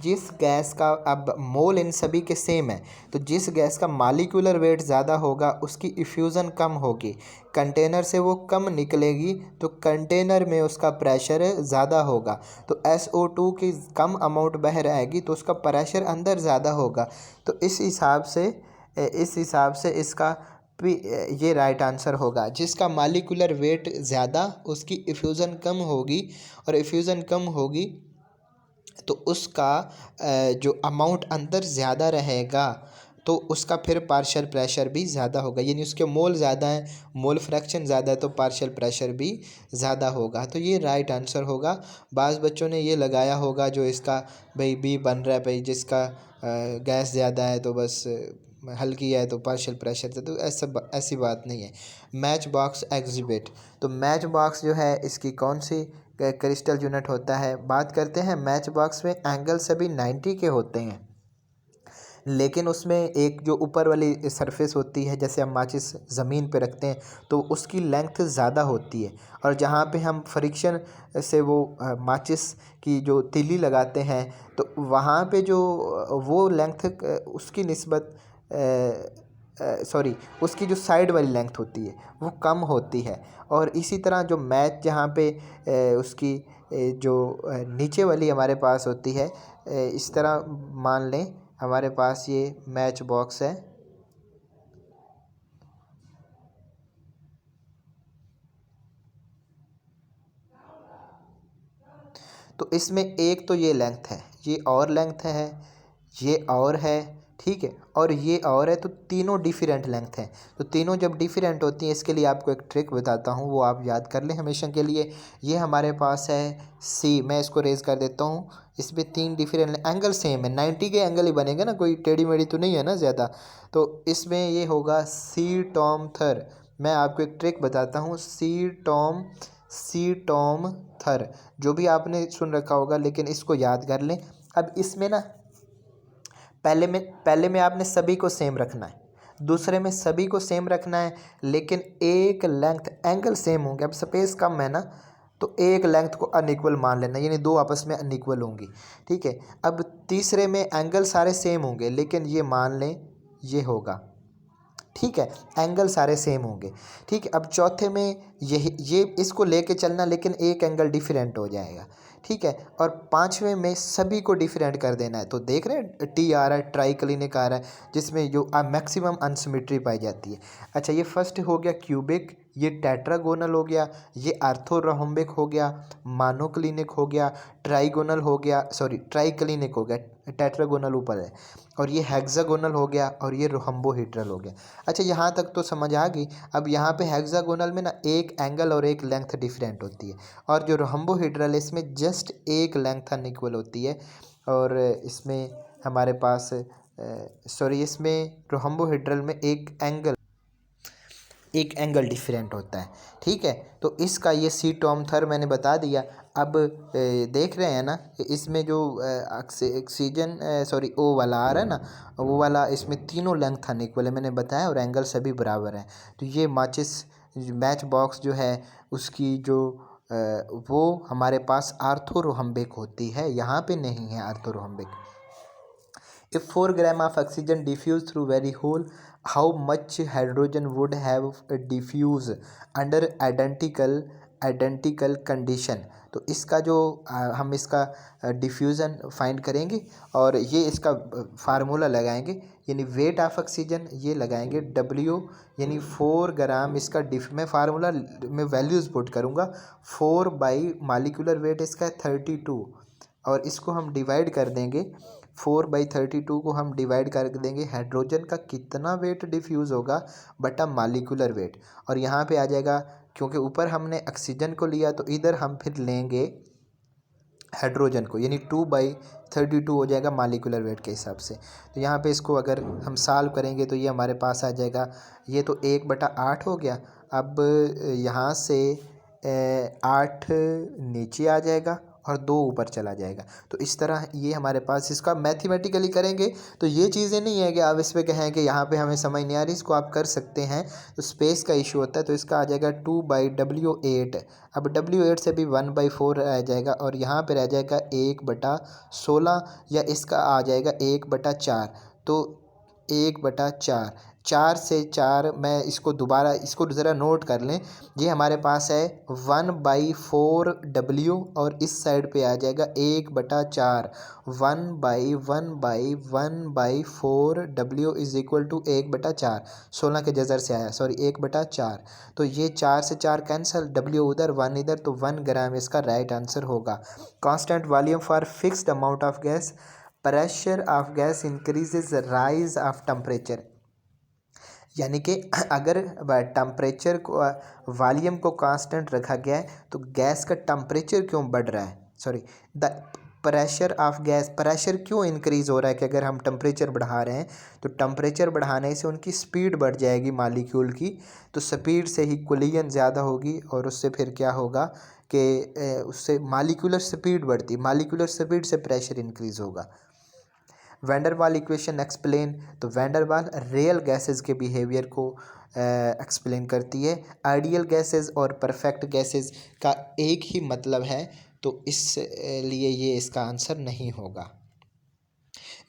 जिस गैस का, अब मोल इन सभी के सेम है, तो जिस गैस का मालिकुलर वेट ज़्यादा होगा उसकी इफ्यूज़न कम होगी, कंटेनर से वो कम निकलेगी, तो कंटेनर में उसका प्रेशर ज़्यादा होगा, तो SO2 की कम अमाउंट बाहर आएगी तो उसका प्रेशर अंदर ज़्यादा होगा। तो इस हिसाब से इसका ये राइट आंसर होगा। जिसका मालिकुलर वेट ज़्यादा उसकी इफ्यूज़न कम होगी, और इफ्यूज़न कम होगी तो उसका जो अमाउंट अंदर ज़्यादा रहेगा, तो उसका फिर पार्शियल प्रेशर भी ज़्यादा होगा, यानी उसके मोल ज़्यादा हैं, मोल फ्रैक्शन ज़्यादा है, तो पार्शियल प्रेशर भी ज़्यादा होगा, तो ये राइट आंसर होगा। बाज़ बच्चों ने ये लगाया होगा जो इसका भाई बी बन रहा है, भाई जिसका गैस ज़्यादा है तो बस हल्की है तो पार्शियल प्रेशर से, तो ऐसी बात नहीं है। मैच बॉक्स एग्जिबिट, तो मैच बॉक्स जो है इसकी कौन सी क्रिस्टल यूनिट होता है, बात करते हैं। मैच बॉक्स में एंगल सभी 90 के होते हैं, लेकिन उसमें एक जो ऊपर वाली सरफेस होती है, जैसे हम माचिस ज़मीन पे रखते हैं तो उसकी लेंथ ज़्यादा होती है, और जहाँ पे हम फ्रिक्शन से वो माचिस की जो तीली लगाते हैं तो वहाँ पे जो वो लेंथ उसकी निस्बत उसकी जो साइड वाली लेंथ होती है वो कम होती है। और इसी तरह जो मैच जहाँ पे उसकी जो नीचे वाली हमारे पास होती है, इस तरह मान लें हमारे पास ये मैच बॉक्स है, तो इसमें एक तो ये लेंथ है, ये और लेंथ है, ये और है, ठीक है, और ये और है, तो तीनों डिफरेंट लेंथ हैं। तो तीनों जब डिफरेंट होती हैं, इसके लिए आपको एक ट्रिक बताता हूँ, वो आप याद कर लें हमेशा के लिए। ये हमारे पास है सी, मैं इसको रेज कर देता हूँ। इसमें तीन डिफरेंट एंगल सेम है, 90 के एंगल ही बनेंगे ना, कोई टेढ़ी मेढ़ी तो नहीं है ना ज़्यादा। तो इसमें ये होगा सी टॉम थर। मैं आपको एक ट्रिक बताता हूँ, सी टॉम थर, जो भी आपने सुन रखा होगा, लेकिन इसको याद कर लें। अब इसमें ना पहले में आपने सभी को सेम रखना है, दूसरे में सभी को सेम रखना है, लेकिन एक लेंथ एंगल सेम होंगे। अब स्पेस कम है ना, तो एक लेंथ को अनइक्वल मान लेना, यानी दो आपस में अनइक्वल होंगी, ठीक है। अब तीसरे में एंगल सारे सेम होंगे, लेकिन ये मान लें ये होगा, ठीक है, एंगल सारे सेम होंगे, ठीक है। अब चौथे में ये इसको लेके चलना, लेकिन एक एंगल डिफरेंट हो जाएगा, ठीक है। और पांचवें में सभी को डिफरेंट कर देना है। तो देख रहे हैं टी आ रहा है, ट्राइक्लिनिक आ रहा है, जिसमें जो मैक्सिमम अनसिमेट्री पाई जाती है। अच्छा, ये फर्स्ट हो गया क्यूबिक, ये टेट्रागोनल हो गया, ये आर्थोरोम्बिक हो गया, मोनोक्लिनिक हो गया, ट्राइगोनल हो गया, सॉरी ट्राइक्लिनिक हो गया, टेट्रागोनल ऊपर है, और ये हेक्सागोनल हो गया, और ये रोहम्बोहेड्रल हो गया। अच्छा, यहाँ तक तो समझ आ गई। अब यहाँ पे हेक्सागोनल में ना एक एंगल और एक लेंथ डिफरेंट होती है, और जो रोहम्बोहेड्रल है इसमें जस्ट एक लेंथ अनइक्वल होती है। और इसमें हमारे पास सॉरी, इसमें रोहम्बोहेड्रल में एक एंगल डिफरेंट होता है, ठीक है। तो इसका ये सी टॉम थर मैंने बता दिया। अब देख रहे हैं ना, इसमें जो ऑक्सीजन सॉरी ओ वाला आ रहा है ना, वो वाला, इसमें तीनों लेंथ अनइक्वल है मैंने बताया, और एंगल सभी बराबर हैं। तो ये मैच बॉक्स जो है उसकी जो वो हमारे पास आर्थोरोहम्बिक होती है, यहाँ पे नहीं है आर्थोरोहम्बिक। If 4 gram of oxygen diffuse through very hole, how much hydrogen would have diffused under identical condition? तो इसका जो हम इसका डिफ्यूज़न फाइंड करेंगे, और ये इसका फार्मूला लगाएंगे, यानी वेट ऑफ ऑक्सीजन ये लगाएंगे W, यानी 4 ग्राम इसका मैं फार्मूला में वैल्यूज़ पुट करूँगा। 4 बाई मालिकुलर वेट इसका है 32, और इसको हम डिवाइड कर देंगे, 4/32 को हम डिवाइड कर देंगे हाइड्रोजन का कितना वेट डिफ्यूज़ होगा बटा मालिकुलर वेट। और यहाँ पे आ जाएगा, क्योंकि ऊपर हमने ऑक्सीजन को लिया, तो इधर हम फिर लेंगे हाइड्रोजन को, यानी 2/32 हो जाएगा मालिकुलर वेट के हिसाब से। तो यहाँ पे इसको अगर हम सॉल्व करेंगे तो ये हमारे पास आ जाएगा, ये तो 1/8 हो गया। अब यहाँ से 8 नीचे आ जाएगा और 2 ऊपर चला जाएगा। तो इस तरह ये हमारे पास, इसका मैथमेटिकली करेंगे तो ये चीज़ें नहीं है कि आप इस पे कहें कि यहाँ पे हमें समझ नहीं आ रही, इसको आप कर सकते हैं। तो स्पेस का इशू होता है, तो इसका आ जाएगा 2/W8। अब W8 से भी 1/4 रह जाएगा, और यहाँ पे रह जाएगा 1/16, या इसका आ जाएगा 1/4। तो 1/4, 4 से 4, मैं इसको दोबारा, इसको ज़रा नोट कर लें। ये हमारे पास है 1/4W, और इस साइड पे आ जाएगा 1/4। 1/1/1/4W is equal to 1/4। 16 के जजर से आया, सॉरी 1/4। तो ये 4 से 4 कैंसिल, W उधर 1 इधर, तो 1 ग्राम इसका राइट आंसर होगा। Constant volume for fixed amount of gas, pressure of gas increases rise of temperature. यानी कि अगर टेम्परेचर को, वॉल्यूम को कांस्टेंट रखा गया है, तो गैस का टेम्परेचर क्यों बढ़ रहा है, sorry the pressure of gas, pressure क्यों इंक्रीज हो रहा है, कि अगर हम टेम्परेचर बढ़ा रहे हैं तो टेम्परेचर बढ़ाने से उनकी स्पीड बढ़ जाएगी मालिक्यूल की। तो स्पीड से ही कोलिजन ज़्यादा होगी, और उससे फिर क्या होगा कि उससे मालिकुलर स्पीड बढ़ती, मालिकुलर स्पीड से प्रेशर इंक्रीज होगा। वैंडरवाल इक्वेशन एक्सप्लेन, तो वैंडरवाल रियल गैसेस के बिहेवियर को एक्सप्लेन करती है। आइडियल गैसेस और परफेक्ट गैसेस का एक ही मतलब है, तो इस लिए ये इसका आंसर नहीं होगा।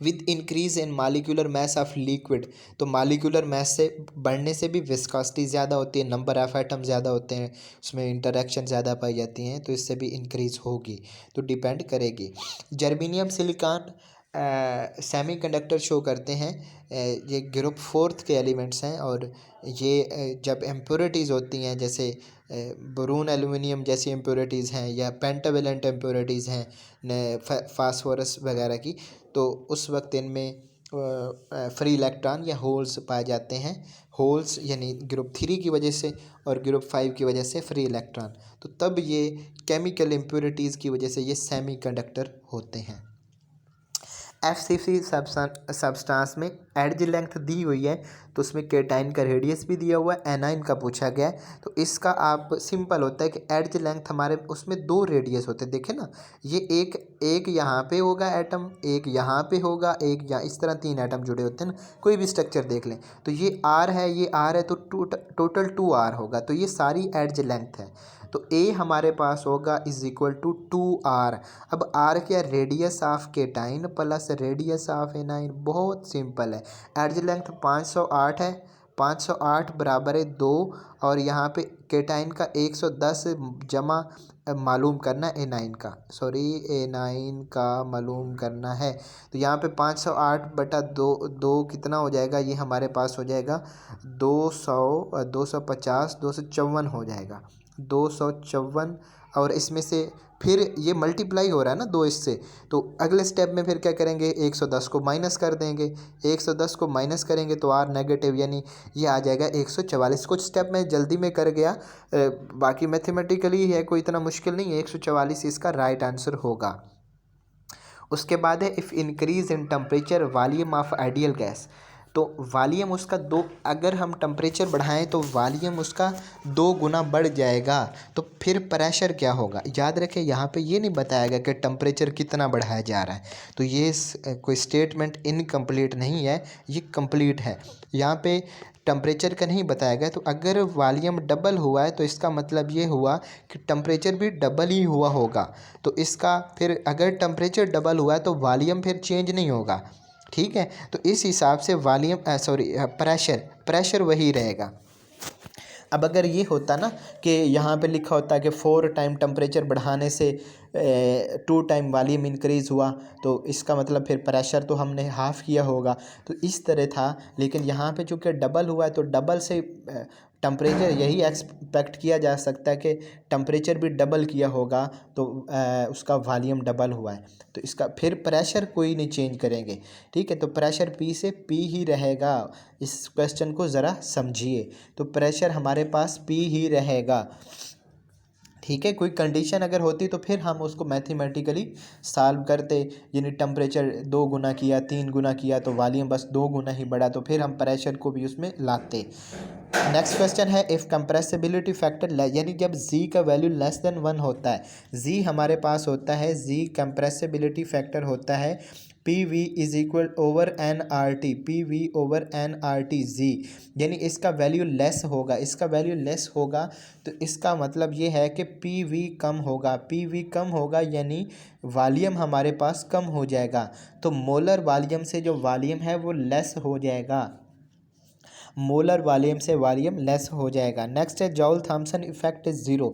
With increase in molecular mass of liquid, तो मालिकुलर मैस से बढ़ने से भी विस्कोसिटी ज़्यादा होती है, नंबर ऑफ एटम ज़्यादा होते हैं, उसमें इंटरेक्शन ज़्यादा पाई जाती हैं, तो इससे भी इंक्रीज होगी, तो डिपेंड करेगी। जर्मेनियम सिलिकॉन सेमीकंडक्टर शो करते हैं, ये ग्रुप 4 के एलिमेंट्स हैं, और ये जब इम्प्योरिटीज़ होती हैं, जैसे बोरोन एल्युमिनियम जैसी इम्प्योरिटीज़ हैं, या पेंटावेलेंट इम्प्योरिटीज़ हैं फास्फोरस वगैरह की, तो उस वक्त इनमें फ्री इलेक्ट्रॉन या होल्स पाए जाते हैं। होल्स यानी ग्रुप 3 की वजह से और ग्रुप 5 की वजह से फ्री इलेक्ट्रॉन। तो तब ये केमिकल इम्प्योरिटीज़ की वजह से ये सेमीकंडक्टर होते हैं। FCC सब्सटेंस में एडज लेंथ दी हुई है, तो उसमें केटाइन का रेडियस भी दिया हुआ है, एनाइन का पूछा गया है। तो इसका आप सिंपल होता है कि एडज लेंथ हमारे उसमें 2 रेडियस होते हैं। देखें ना, ये एक यहाँ पे होगा एटम, एक यहाँ पे होगा, एक यहाँ, इस तरह 3 एटम जुड़े होते हैं ना। कोई भी स्ट्रक्चर देख लें, तो ये आर है, ये आर है, तो टोटल 2R होगा। तो ये सारी एडज लेंथ है। तो ए हमारे पास होगा इज इक्वल टू 2R। अब आर क्या, radius of cation plus radius of anion. बहुत सिंपल है। एडज लेंथ 508 है, 508 बराबर है 2, और यहाँ पे केटाइन का 110 जमा मालूम करना है एनाइन का, एनाइन का मालूम करना है। तो यहाँ पे 508 बटा 2 कितना हो जाएगा, ये हमारे पास हो जाएगा 200, 250, 254 हो जाएगा, 254। और इसमें से फिर ये मल्टीप्लाई हो रहा है ना 2 इससे, तो अगले स्टेप में फिर क्या करेंगे, 110 को माइनस कर देंगे। 110 को माइनस करेंगे तो आर नेगेटिव, यानी ये आ जाएगा 144। कुछ स्टेप में जल्दी में कर गया, बाकी मैथमेटिकली है, कोई इतना मुश्किल नहीं है। 144 इसका राइट आंसर होगा। उसके बाद है if increase in temperature volume of ideal gas. तो वॉल्यूम उसका 2, अगर हम टेम्परेचर बढ़ाएं तो वॉल्यूम उसका 2 गुना बढ़ जाएगा। तो फिर प्रेशर क्या होगा, याद रखें यहाँ पे ये नहीं बताया गया कि टेम्परेचर कितना बढ़ाया जा रहा है। तो ये कोई स्टेटमेंट इनकम्प्लीट नहीं है, ये कंप्लीट है। यहाँ पे टेम्परेचर का नहीं बताया गया। तो अगर वॉल्यूम डबल हुआ है तो इसका मतलब ये हुआ कि टेम्परेचर भी डबल ही हुआ होगा। तो इसका फिर अगर टेम्परेचर डबल हुआ है तो वॉल्यूम फिर चेंज नहीं होगा, ठीक है। तो इस हिसाब से वॉल्यूम प्रेशर वही रहेगा। अब अगर ये होता ना कि यहाँ पे लिखा होता है कि 4 टाइम टेम्परेचर बढ़ाने से 2 टाइम वॉल्यूम इंक्रीज़ हुआ, तो इसका मतलब फिर प्रेशर तो हमने हाफ़ किया होगा। तो इस तरह था, लेकिन यहाँ पे चूँकि डबल हुआ है तो डबल से टेम्परेचर, यही एक्सपेक्ट किया जा सकता है कि टेम्परेचर भी डबल किया होगा, तो उसका वॉल्यूम डबल हुआ है। तो इसका फिर प्रेशर कोई नहीं चेंज करेंगे, ठीक है। तो प्रेशर पी से पी ही रहेगा। इस क्वेश्चन को ज़रा समझिए। तो प्रेशर हमारे पास पी ही रहेगा, ठीक है। कोई कंडीशन अगर होती तो फिर हम उसको मैथमेटिकली सॉल्व करते, यानी टेम्परेचर 2 गुना किया, 3 गुना किया तो वॉल्यूम बस 2 गुना ही बढ़ा, तो फिर हम प्रेशर को भी उसमें लाते। नेक्स्ट क्वेश्चन है इफ़ कंप्रेसिबिलिटी फैक्टर, यानी जब z का वैल्यू लेस देन 1 होता है, z हमारे पास होता है, z कंप्रेसिबिलिटी फैक्टर होता है PV is equal over NRT, PV over NRT z, यानी इसका वैल्यू लेस होगा, इसका वैल्यू लेस होगा। तो इसका मतलब ये है कि PV कम होगा, PV कम होगा यानी वॉल्यूम हमारे पास कम हो जाएगा। तो मोलर वॉल्यूम से जो वॉल्यूम है वो लेस हो जाएगा, मोलर वॉल्यूम से वॉल्यूम लेस हो जाएगा। नेक्स्ट है जॉल थॉम्सन इफेक्ट इज 0।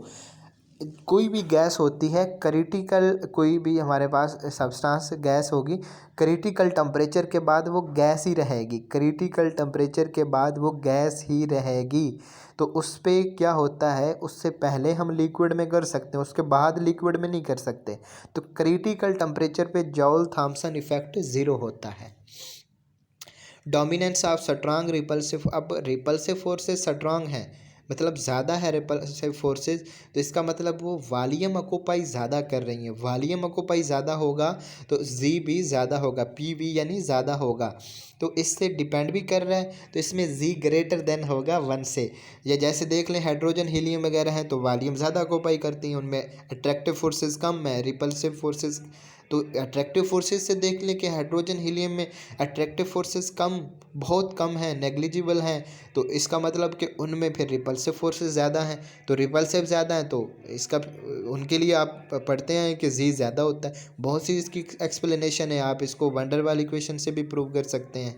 कोई भी गैस होती है क्रिटिकल, कोई भी हमारे पास सब्सटेंस गैस होगी, क्रिटिकल टेम्परेचर के बाद वो गैस ही रहेगी, क्रिटिकल टेम्परेचर के बाद वो गैस ही रहेगी। तो उस पर क्या होता है, उससे पहले हम लिक्विड में कर सकते हैं, उसके बाद लिक्विड में नहीं कर सकते। तो क्रिटिकल टेम्परेचर पे जॉल थॉम्सन इफेक्ट 0 होता है। डोमिनेंस ऑफ स्ट्रांग रिपल्सिव, अब रिपल्सिव फोर्सेस स्ट्रांग है, मतलब ज़्यादा है रिपल्सिव फोर्सेस, तो इसका मतलब वो वॉल्यूम ऑक्यूपाई ज़्यादा कर रही हैं। वॉल्यूम ऑक्यूपाई ज़्यादा होगा तो जी भी ज़्यादा होगा, पी वी यानी ज़्यादा होगा। तो इससे डिपेंड भी कर रहा है, तो इसमें जी ग्रेटर देन होगा 1 से। या जैसे देख लें हाइड्रोजन हीलियम वगैरह हैं तो वॉल्यूम ज़्यादा ऑक्यूपाई करती हैं, उनमें अट्रैक्टिव फोर्सेस कम है, रिपल्सिव फोर्सेस। तो अट्रैक्टिव फोर्सेस से देख लें कि हाइड्रोजन हीलियम में अट्रैक्टिव फोर्सेस कम, बहुत कम है, नेग्लिजिबल हैं। तो इसका मतलब कि उनमें फिर रिपल्सिव फोर्सेस ज़्यादा हैं, तो रिपल्सिव ज़्यादा है तो इसका उनके लिए आप पढ़ते हैं कि जी ज़्यादा होता है। बहुत सी इसकी एक्सप्लेनेशन है, आप इसको वंडर वाल इक्वेशन से भी प्रूव कर सकते हैं।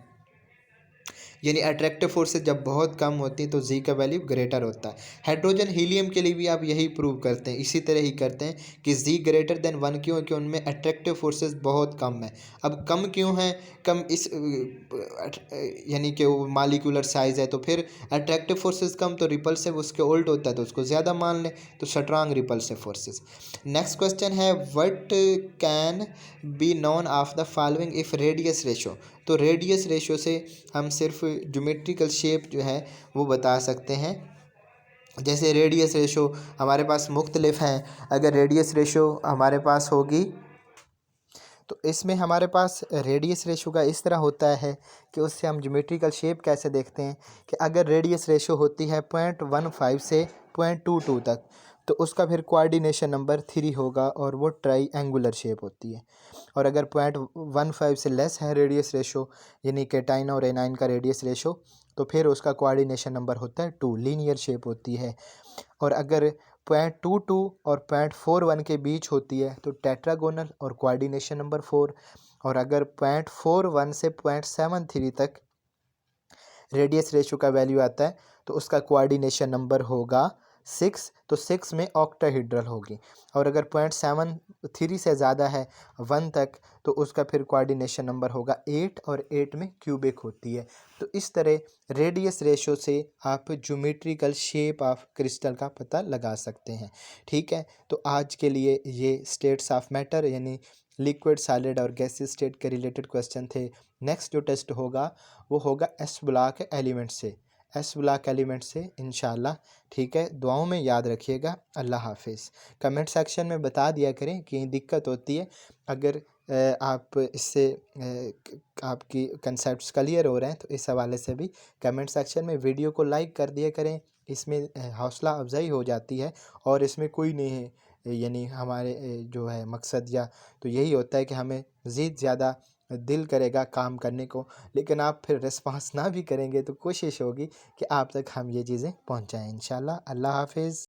यानी अट्रैक्टिव फोर्सेस जब बहुत कम होती हैं तो जी का वैल्यू ग्रेटर होता है। हाइड्रोजन हीलियम के लिए भी आप यही प्रूव करते हैं, इसी तरह ही करते हैं कि जी ग्रेटर देन 1 क्यों है कि उनमें अट्रैक्टिव फोर्सेस बहुत कम है। अब कम क्यों है, कम इस यानी कि वो मालिकुलर साइज़ है, तो फिर अट्रैक्टिव फोर्सेस कम तो रिपल्सिव उसके उल्ट होता है, तो उसको ज़्यादा मान लें, तो strong repulsive forces. Next question है what can be known of the following if radius ratio. तो रेडियस रेशो से हम सिर्फ ज्योमेट्रिकल शेप जो है वो बता सकते हैं। जैसे रेडियस रेशो हमारे पास मुख्तलिफ हैं, अगर रेडियस रेशो हमारे पास होगी तो इसमें हमारे पास रेडियस रेशो का इस तरह होता है कि उससे हम ज्योमेट्रिकल शेप कैसे देखते हैं कि अगर रेडियस रेशो होती है 0.15 से 0.22 तक, तो उसका फिर कोऑर्डिनेशन नंबर 3 होगा और वो ट्राई एंगुलर शेप होती है। और अगर 0.15 से लेस है रेडियस रेशो, यानी कैटाइन और एनाइन का रेडियस रेशो, तो फिर उसका कोऑर्डिनेशन नंबर होता है 2, लीनियर शेप होती है। और अगर 0.22 और 0.41 के बीच होती है तो टेट्रागोनल और कोऑर्डिनेशन नंबर 4। और अगर 0.41 से 0.73 तक रेडियस रेशो का वैल्यू आता है तो उसका कोऑर्डिनेशन नंबर होगा 6, तो 6 में ऑक्टाहेड्रल होगी। और अगर 0.73 से ज़्यादा है 1 तक तो उसका फिर कोऑर्डिनेशन नंबर होगा 8, और 8 में क्यूबिक होती है। तो इस तरह रेडियस रेशो से आप ज्योमेट्रिकल शेप ऑफ क्रिस्टल का पता लगा सकते हैं। ठीक है, तो आज के लिए ये स्टेट्स ऑफ मैटर यानी लिक्विड, सॉलिड और गैसियस स्टेट के रिलेटेड क्वेश्चन थे। नेक्स्ट जो टेस्ट होगा वो होगा एस ब्लॉक एलिमेंट से, एस ब्लॉक एलिमेंट से इंशाल्लाह। ठीक है, दुआओं में याद रखिएगा। अल्लाह हाफिज़। कमेंट सेक्शन में बता दिया करें कि दिक्कत होती है, अगर आप इससे आपकी कंसेप्ट्स क्लियर हो रहे हैं तो इस हवाले से भी कमेंट सेक्शन में वीडियो को लाइक कर दिया करें। इसमें हौसला अफजाई हो जाती है और इसमें कोई नहीं है, यानी हमारे जो है मकसद या तो यही होता है कि हमें मज़ीद ज़्यादा दिल करेगा काम करने को, लेकिन आप फिर रिस्पांस ना भी करेंगे तो कोशिश होगी कि आप तक हम ये चीज़ें पहुंचाएं इंशाल्लाह। अल्लाह हाफिज़।